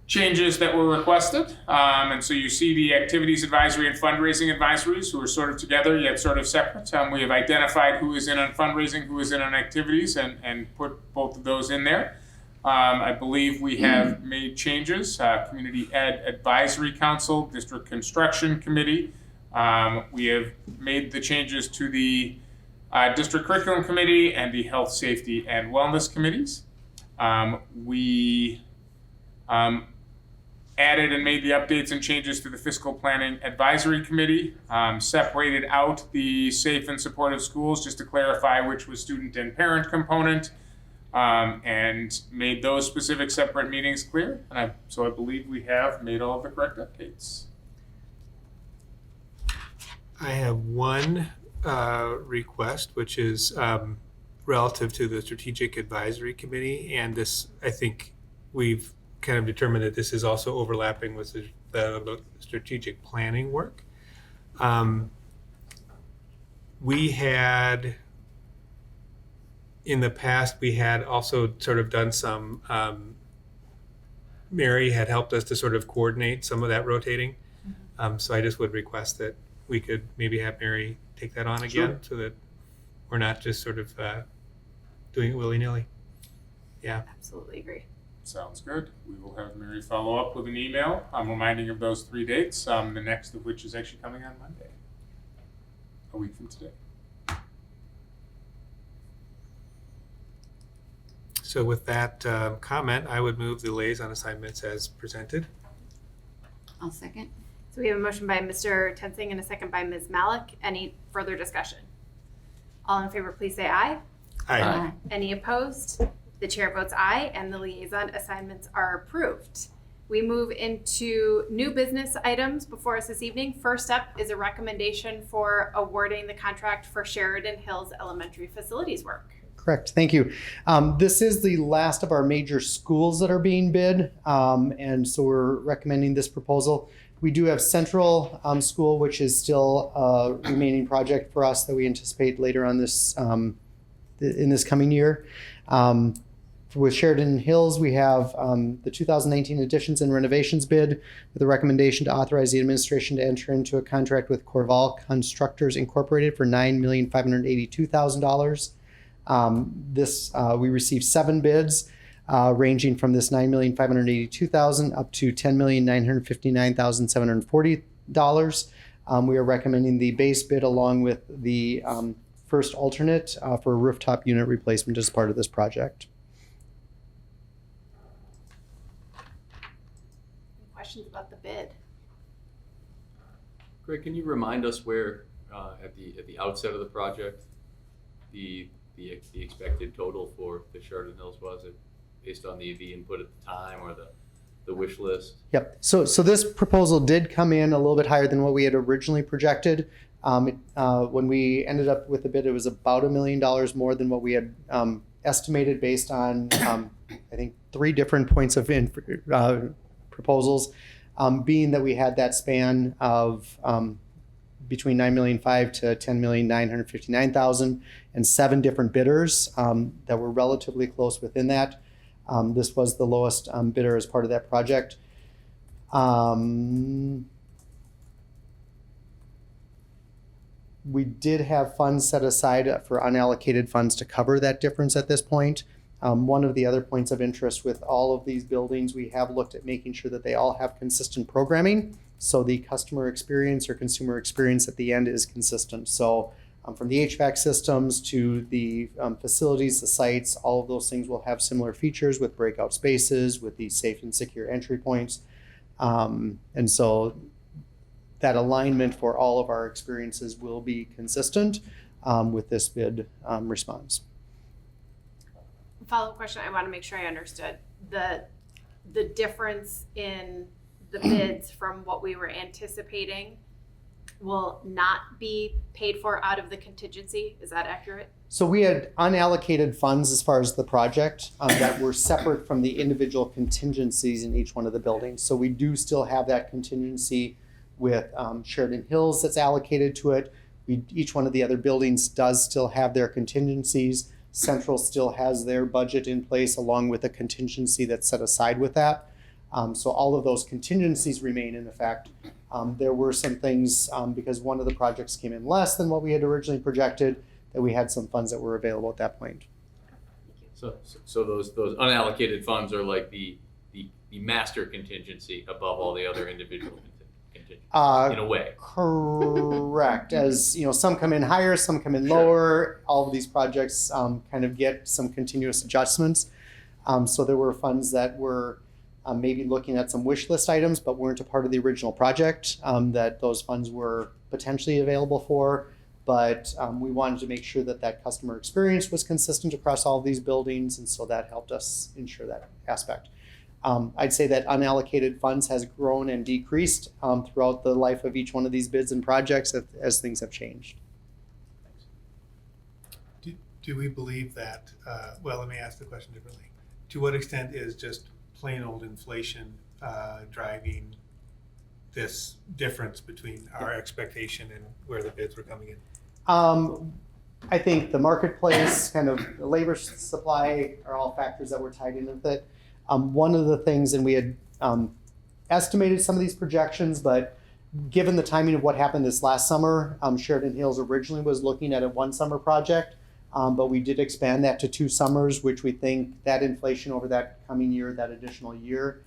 changes that were requested. And so you see the activities advisory and fundraising advisories who are sort of together yet sort of separate. We have identified who is in on fundraising, who is in on activities, and put both of those in there. I believe we have made changes. Community Ed Advisory Council, District Construction Committee. We have made the changes to the District Curriculum Committee and the Health, Safety, and Wellness Committees. We added and made the updates and changes to the Fiscal Planning Advisory Committee, separated out the Safe and Supportive Schools just to clarify which was student and parent component, and made those specific separate meetings clear. And so I believe we have made all of the correct updates. I have one request, which is relative to the Strategic Advisory Committee, and this, I think we've kind of determined that this is also overlapping with the strategic planning work. We had, in the past, we had also sort of done some, Mary had helped us to sort of coordinate some of that rotating. So I just would request that we could maybe have Mary take that on again, so that we're not just sort of doing it willy-nilly. Yeah. Absolutely agree. Sounds good. We will have Mary follow up with an email. I'm reminding of those 3 dates, the next of which is actually coming on Monday, a week from today. So with that comment, I would move the liaison assignments as presented. I'll second. So we have a motion by Mr. Tensing and a second by Ms. Malik. Any further discussion? All in favor, please say aye. Aye. Any opposed? The chair votes aye, and the liaison assignments are approved. We move into new business items before us this evening. First up is a recommendation for awarding the contract for Sheridan Hills Elementary facilities work. Correct. Thank you. This is the last of our major schools that are being bid, and so we're recommending this proposal. We do have Central School, which is still a remaining project for us that we anticipate later on this in this coming year. With Sheridan Hills, we have the 2019 additions and renovations bid with a recommendation to authorize the administration to enter into a contract with Corval Constructors Incorporated for $9,582,000. We received 7 bids. ranging from this $9,582,000 up to $10,959,740. We are recommending the base bid along with the first alternate for a rooftop unit replacement as part of this project. Questions about the bid? Greg, can you remind us where, at the outset of the project, the expected total for the Sheridan Hills was? It based on the input at the time or the wish list? Yep. So this proposal did come in a little bit higher than what we had originally projected. When we ended up with the bid, it was about $1 million more than what we had estimated based on, I think, 3 different points of proposals, being that we had that span of between $9,500,000 to $10,959,000 and 7 different bidders that were relatively close within that. This was the lowest bidder as part of that project. We did have funds set aside for unallocated funds to cover that difference at this point. One of the other points of interest with all of these buildings, we have looked at making sure that they all have consistent programming. So the customer experience or consumer experience at the end is consistent. So from the HVAC systems to the facilities, the sites, all of those things will have similar features with breakout spaces, with the safe and secure entry points. And so that alignment for all of our experiences will be consistent with this bid response. Follow-up question, I want to make sure I understood. The difference in the bids from what we were anticipating will not be paid for out of the contingency, is that accurate? So we had unallocated funds as far as the project that were separate from the individual contingencies in each one of the buildings. So we do still have that contingency with Sheridan Hills that's allocated to it. Each one of the other buildings does still have their contingencies. Central still has their budget in place along with a contingency that's set aside with that. So all of those contingencies remain in effect. There were some things, because one of the projects came in less than what we had originally projected, that we had some funds that were available at that point. So those unallocated funds are like the master contingency above all the other individual contingencies, in a way. Correct. As you know, some come in higher, some come in lower. All of these projects kind of get some continuous adjustments. So there were funds that were maybe looking at some wish list items, but weren't a part of the original project that those funds were potentially available for. But we wanted to make sure that that customer experience was consistent across all of these buildings, and so that helped us ensure that aspect. I'd say that unallocated funds has grown and decreased throughout the life of each one of these bids and projects as things have changed. Do we believe that, well, let me ask the question differently. To what extent is just plain old inflation driving this difference between our expectation and where the bids were coming in? I think the marketplace, kind of the labor supply are all factors that were tied in with it. One of the things, and we had estimated some of these projections, but given the timing of what happened this last summer, Sheridan Hills originally was looking at a 1 summer project, but we did expand that to 2 summers, which we think that inflation over that coming year, that additional year,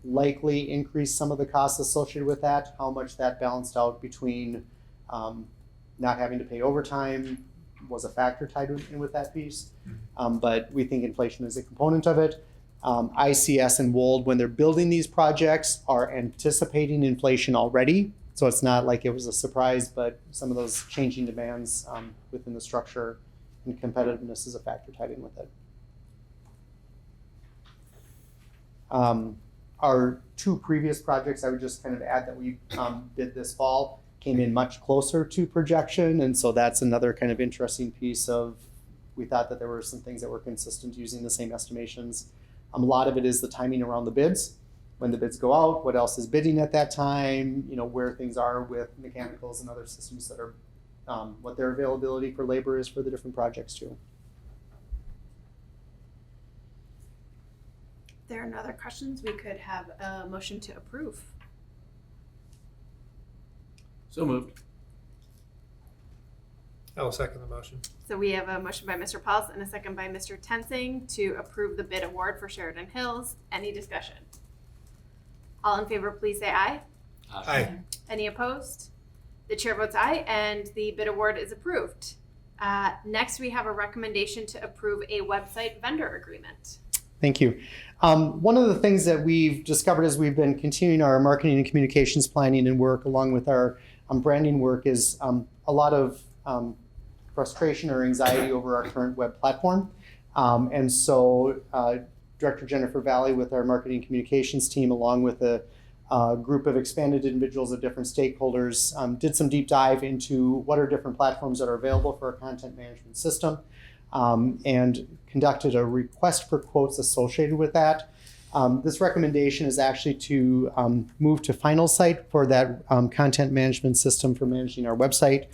likely increased some of the costs associated with that. How much that balanced out between not having to pay overtime was a factor tied in with that piece. But we think inflation is a component of it. ICS and Wold, when they're building these projects, are anticipating inflation already. So it's not like it was a surprise, but some of those changing demands within the structure and competitiveness is a factor tied in with it. Our 2 previous projects, I would just kind of add that we bid this fall, came in much closer to projection. And so that's another kind of interesting piece of, we thought that there were some things that were consistent using the same estimations. A lot of it is the timing around the bids. When the bids go out, what else is bidding at that time, you know, where things are with mechanicals and other systems that are, what their availability for labor is for the different projects too. If there are no other questions, we could have a motion to approve. So moved. I will second the motion. So we have a motion by Mr. Pulse and a second by Mr. Tensing to approve the bid award for Sheridan Hills. Any discussion? All in favor, please say aye. Aye. Any opposed? The chair votes aye, and the bid award is approved. Next, we have a recommendation to approve a website vendor agreement. Thank you. One of the things that we've discovered as we've been continuing our marketing and communications planning and work along with our branding work is a lot of frustration or anxiety over our current web platform. And so Director Jennifer Valley with our marketing and communications team, along with a group of expanded individuals of different stakeholders, did some deep dive into what are different platforms that are available for our content management system, and conducted a request for quotes associated with that. This recommendation is actually to move to Final Site for that content management system for managing our website.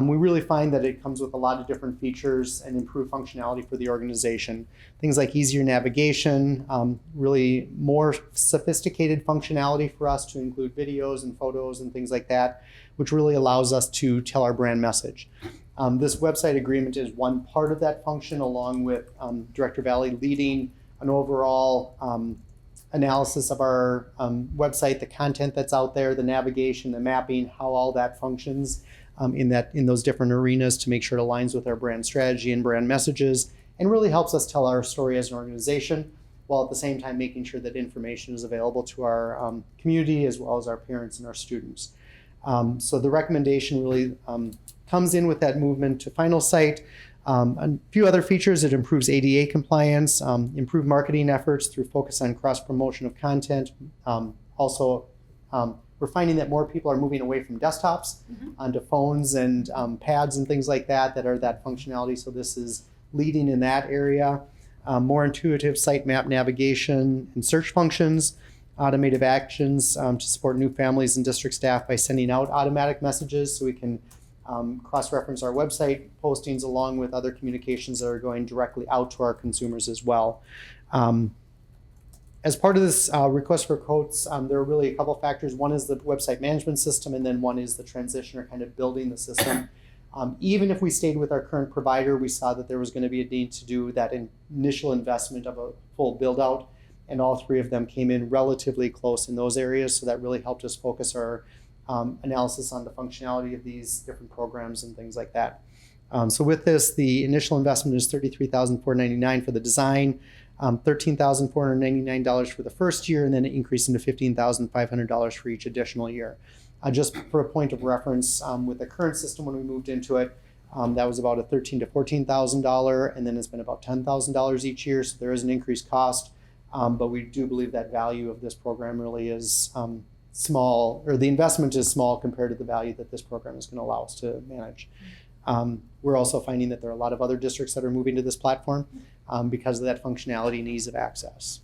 We really find that it comes with a lot of different features and improved functionality for the organization. Things like easier navigation, really more sophisticated functionality for us to include videos and photos and things like that, which really allows us to tell our brand message. This website agreement is one part of that function, along with Director Valley leading an overall analysis of our website, the content that's out there, the navigation, the mapping, how all that functions in those different arenas to make sure it aligns with our brand strategy and brand messages, and really helps us tell our story as an organization, while at the same time making sure that information is available to our community as well as our parents and our students. So the recommendation really comes in with that movement to Final Site. A few other features: it improves ADA compliance, improved marketing efforts through focus on cross-promotion of content. Also, we're finding that more people are moving away from desktops onto phones and pads and things like that are that functionality. So this is leading in that area. More intuitive site map navigation and search functions, automated actions to support new families and district staff by sending out automatic messages so we can cross-reference our website postings along with other communications that are going directly out to our consumers as well. As part of this request for quotes, there are really a couple factors. One is the website management system, and then one is the transition or kind of building the system. Even if we stayed with our current provider, we saw that there was going to be a need to do that initial investment of a full build out, and all three of them came in relatively close in those areas. So that really helped us focus our analysis on the functionality of these different programs and things like that. So with this, the initial investment is $33,499 for the design, $13,499 for the first year, and then increasing to $15,500 for each additional year. Just for a point of reference, with the current system when we moved into it, that was about a $13,000 to $14,000, and then it's been about $10,000 each year. So there is an increased cost, but we do believe that value of this program really is small, or the investment is small compared to the value that this program is going to allow us to manage. We're also finding that there are a lot of other districts that are moving to this platform because of that functionality and ease of access.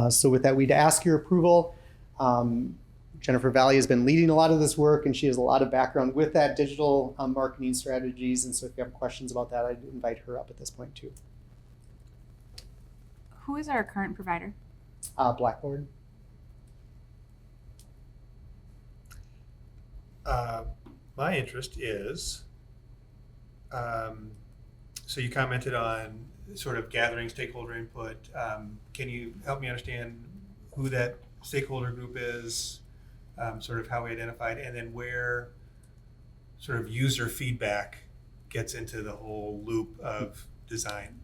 So with that, we'd ask your approval. Jennifer Valley has been leading a lot of this work, and she has a lot of background with that digital marketing strategies. And so if you have questions about that, I'd invite her up at this point too. Who is our current provider? Blackboard. My interest is, so you commented on sort of gathering stakeholder input. Can you help me understand who that stakeholder group is, sort of how we identified, and then where sort of user feedback gets into the whole loop of design?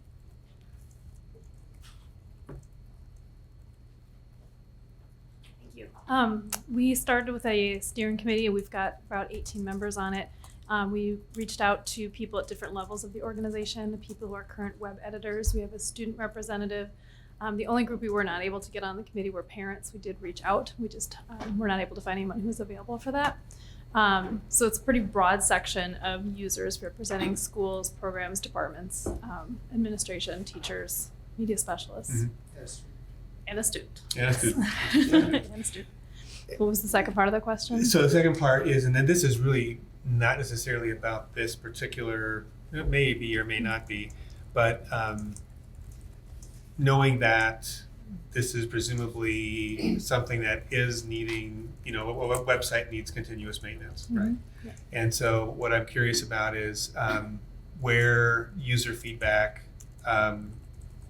We started with a steering committee. We've got about 18 members on it. We reached out to people at different levels of the organization, people who are current web editors. We have a student representative. The only group we were not able to get on the committee were parents. We did reach out. We just were not able to find anyone who was available for that. So it's a pretty broad section of users representing schools, programs, departments, administration, teachers, media specialists. Mm-hmm. Yes. And a student. And a student. And a student. What was the second part of the question? So the second part is, and then this is really not necessarily about this particular, it may be or may not be, but knowing that this is presumably something that is needing, a website needs continuous maintenance, right? Yeah. And so what I'm curious about is where user feedback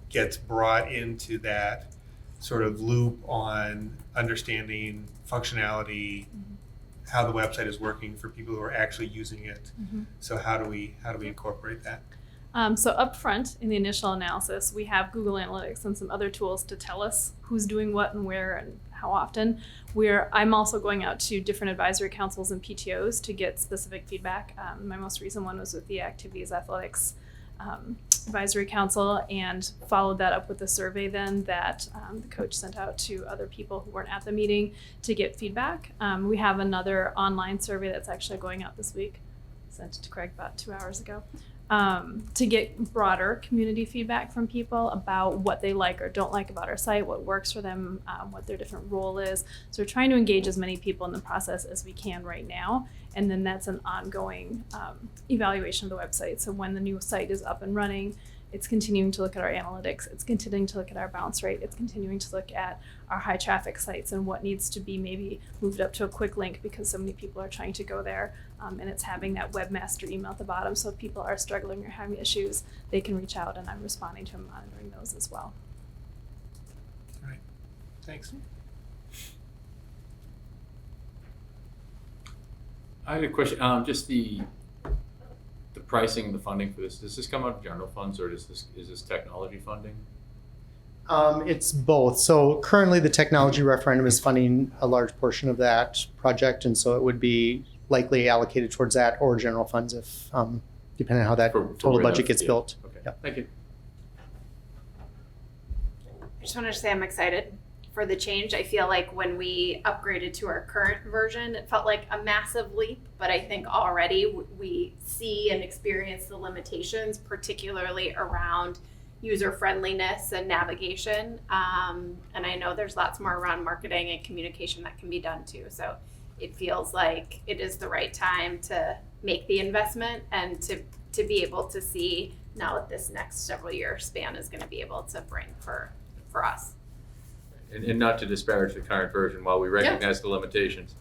gets brought into that sort of loop on understanding functionality, how the website is working for people who are actually using it. So how do we incorporate that? So up front in the initial analysis, we have Google Analytics and some other tools to tell us who's doing what and where and how often. I'm also going out to different advisory councils and PTOs to get specific feedback. My most recent one was with the Activities Athletics Advisory Council, and followed that up with a survey then that the coach sent out to other people who weren't at the meeting to get feedback. We have another online survey that's actually going out this week. Sent it to Craig about 2 hours ago. To get broader community feedback from people about what they like or don't like about our site, what works for them, what their different role is. So we're trying to engage as many people in the process as we can right now. And then that's an ongoing evaluation of the website. So when the new site is up and running, it's continuing to look at our analytics, it's continuing to look at our bounce rate, it's continuing to look at our high traffic sites and what needs to be maybe moved up to a quick link because so many people are trying to go there. And it's having that webmaster email at the bottom, so if people are struggling or having issues, they can reach out, and I'm responding to and monitoring those as well. All right, thanks. I had a question, just the pricing and the funding for this. Does this come out of general funds, or is this technology funding? It's both. So currently the technology referendum is funding a large portion of that project, and so it would be likely allocated towards that or general funds if, depending on how that total budget gets built. Okay, yeah. Thank you. I just wanted to say I'm excited for the change. I feel like when we upgraded to our current version, it felt like a massive leap, but I think already we see and experience the limitations, particularly around user friendliness and navigation. And I know there's lots more around marketing and communication that can be done too. So it feels like it is the right time to make the investment and to be able to see now what this next several year span is going to be able to bring for us. And not to disparage the current version, while we recognize the limitations,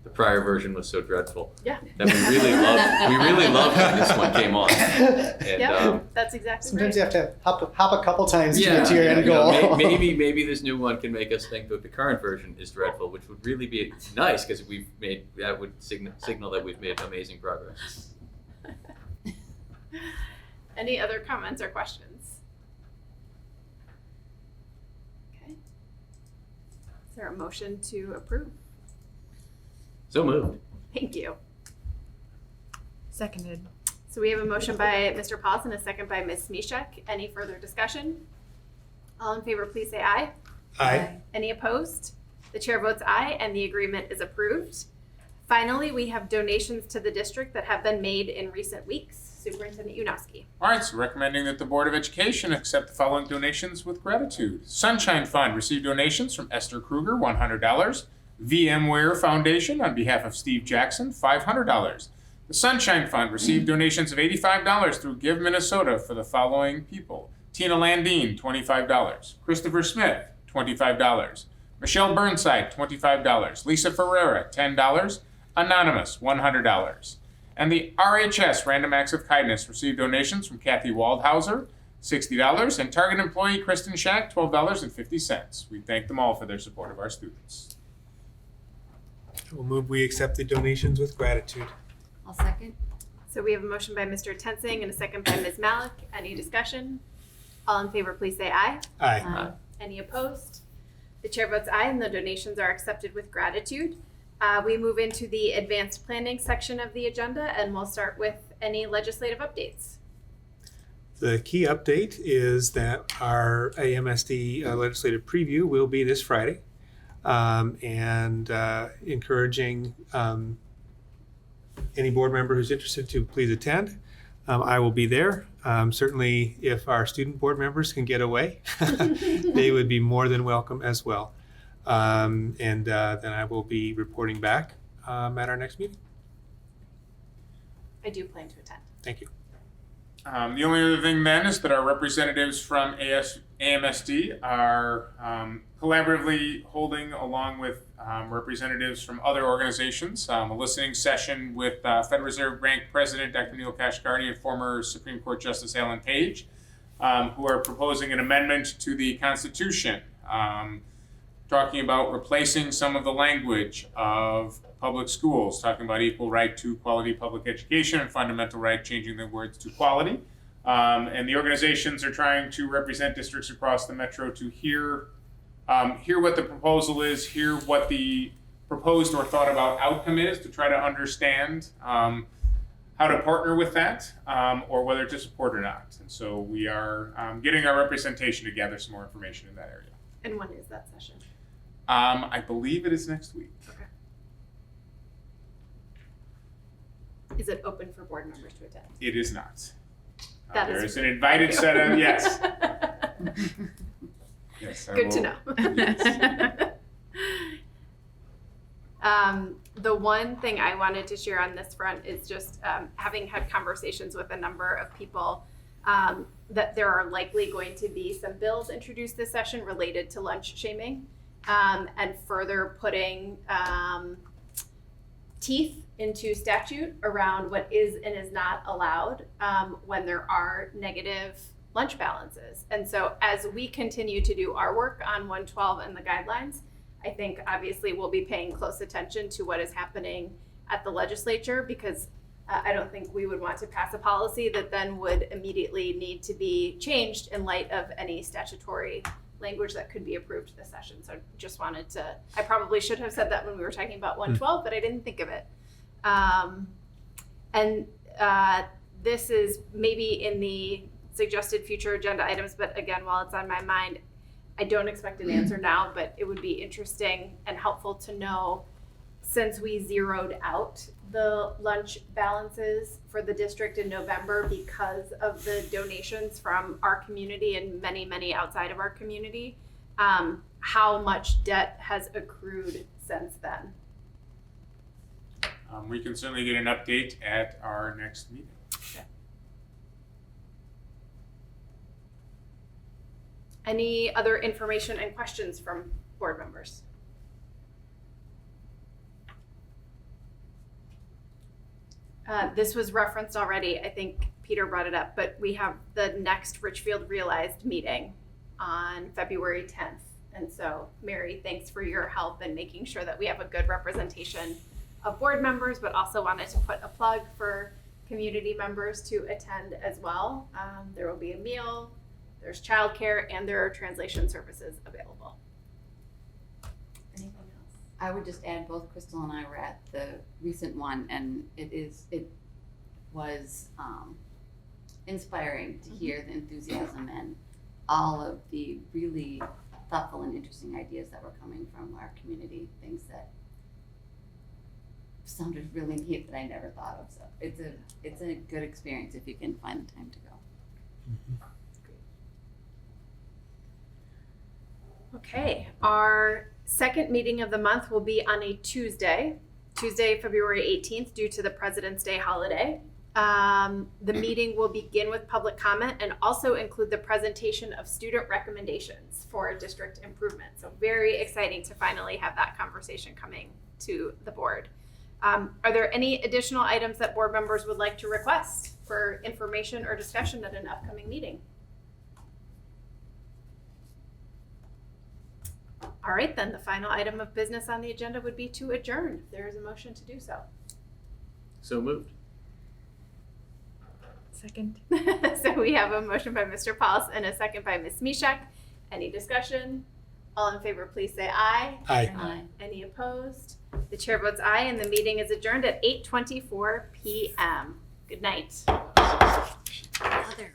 the prior version was so dreadful. Yeah. That we really loved when this one came on. And, that's exactly Sometimes right. you have to hop a couple times to get to your end goal. Maybe this new one can make us think that the current version is dreadful, which would really be nice because that would signal that we've made amazing progress. Any other comments or questions? Okay. Is there a motion to approve? So moved. Thank you. Seconded. So we have a motion by Mr. Pauls and a second by Ms. Smishek. Any further discussion? All in favor, please say aye. Aye. Any opposed? The chair votes aye, and the agreement is approved. Finally, we have donations to the district that have been made in recent weeks. Superintendent Unowski. All right, so recommending that the Board of Education accept the following donations with gratitude. Sunshine Fund received donations from Esther Kruger, $100. VMware Foundation, on behalf of Steve Jackson, $500. The Sunshine Fund received donations of $85 through Give Minnesota for the following people. Tina Landine, $25. Christopher Smith, $25. Michelle Burnside, $25. Lisa Ferreira, $10. Anonymous, $100. And the RHS Random Acts of Kindness received donations from Kathy Waldhauser, $60, and Target employee Kristen Schack, $12.50. We thank them all for their support of our students. We'll move we accept the donations with gratitude. I'll second. So we have a motion by Mr. Tensing and a second by Ms. Malik. Any discussion? All in favor, please say aye. Aye. Any opposed? The chair votes aye, and the donations are accepted with gratitude. We move into the advanced planning section of the agenda, and we'll start with any legislative updates. The key update is that our AMSD legislative preview will be this Friday, and encouraging any board member who's interested to please attend. I will be there. Certainly, if our student board members can get away, they would be more than welcome as well. And then I will be reporting back at our next meeting. I do plan to attend. Thank you. The only other thing then is that our representatives from AMSD are collaboratively holding, along with representatives from other organizations, a listening session with Federal Reserve Bank President Dr. Neil Kashgardi and former Supreme Court Justice Alan Page, who are proposing an amendment to the Constitution, talking about replacing some of the language of public schools, talking about equal right to quality public education and fundamental right, changing the words to quality. And the organizations are trying to represent districts across the metro to hear what the proposal is, hear what the proposed or thought about outcome is, to try to understand how to partner with that, or whether to support or not. And so we are getting our representation to gather some more information in that area. And when is that session? I believe it is next week. Okay. Is it open for board members to attend? It is not. That there is is an invited set of, yes. Yes, I Good to will- know. Yes. The one thing I wanted to share on this front is just having had conversations with a number of people, that there are likely going to be some bills introduced this session related to lunch shaming, and further putting teeth into statute around what is and is not allowed when there are negative lunch balances. And so as we continue to do our work on 112 and the guidelines, I think obviously we'll be paying close attention to what is happening at the legislature, because I don't think we would want to pass a policy that then would immediately need to be changed in light of any statutory language that could be approved this session. So just wanted to, I probably should have said that when we were talking about 112, but I didn't think of it. This is maybe in the suggested future agenda items, but again, while it's on my mind, I don't expect an answer now, but it would be interesting and helpful to know, since we zeroed out the lunch balances for the district in November because of the donations from our community and many, many outside of our community, how much debt has accrued since then. We can certainly get an update at our next meeting. Okay. Any other information and questions from board members? This was referenced already. I think Peter brought it up, but we have the next Richfield Realized meeting on February 10th. And so, Mary, thanks for your help in making sure that we have a good representation of board members, but also wanted to put a plug for community members to attend as well. There will be a meal, there's childcare, and there are translation services available. Anything else? I would just add, both Crystal and I were at the recent one, and it was inspiring to hear the enthusiasm and all of the really thoughtful and interesting ideas that were coming from our community, things that sounded really neat that I never thought of. So it's a good experience if you can find the time to go. Okay, our second meeting of the month will be on a Tuesday, February 18th, due to the President's Day holiday. The meeting will begin with public comment and also include the presentation of student recommendations for district improvement. So very exciting to finally have that conversation coming to the board. Are there any additional items that board members would like to request for information or discussion at an upcoming meeting? All right, then the final item of business on the agenda would be to adjourn. If there is a motion to do so. So moved. Second. So we have a motion by Mr. Paulus and a second by Ms. Mishak. Any discussion? All in favor, please say aye. Aye. Aye. Any opposed? The chair votes aye, and the meeting is adjourned at 8:24 p.m. Good night. Other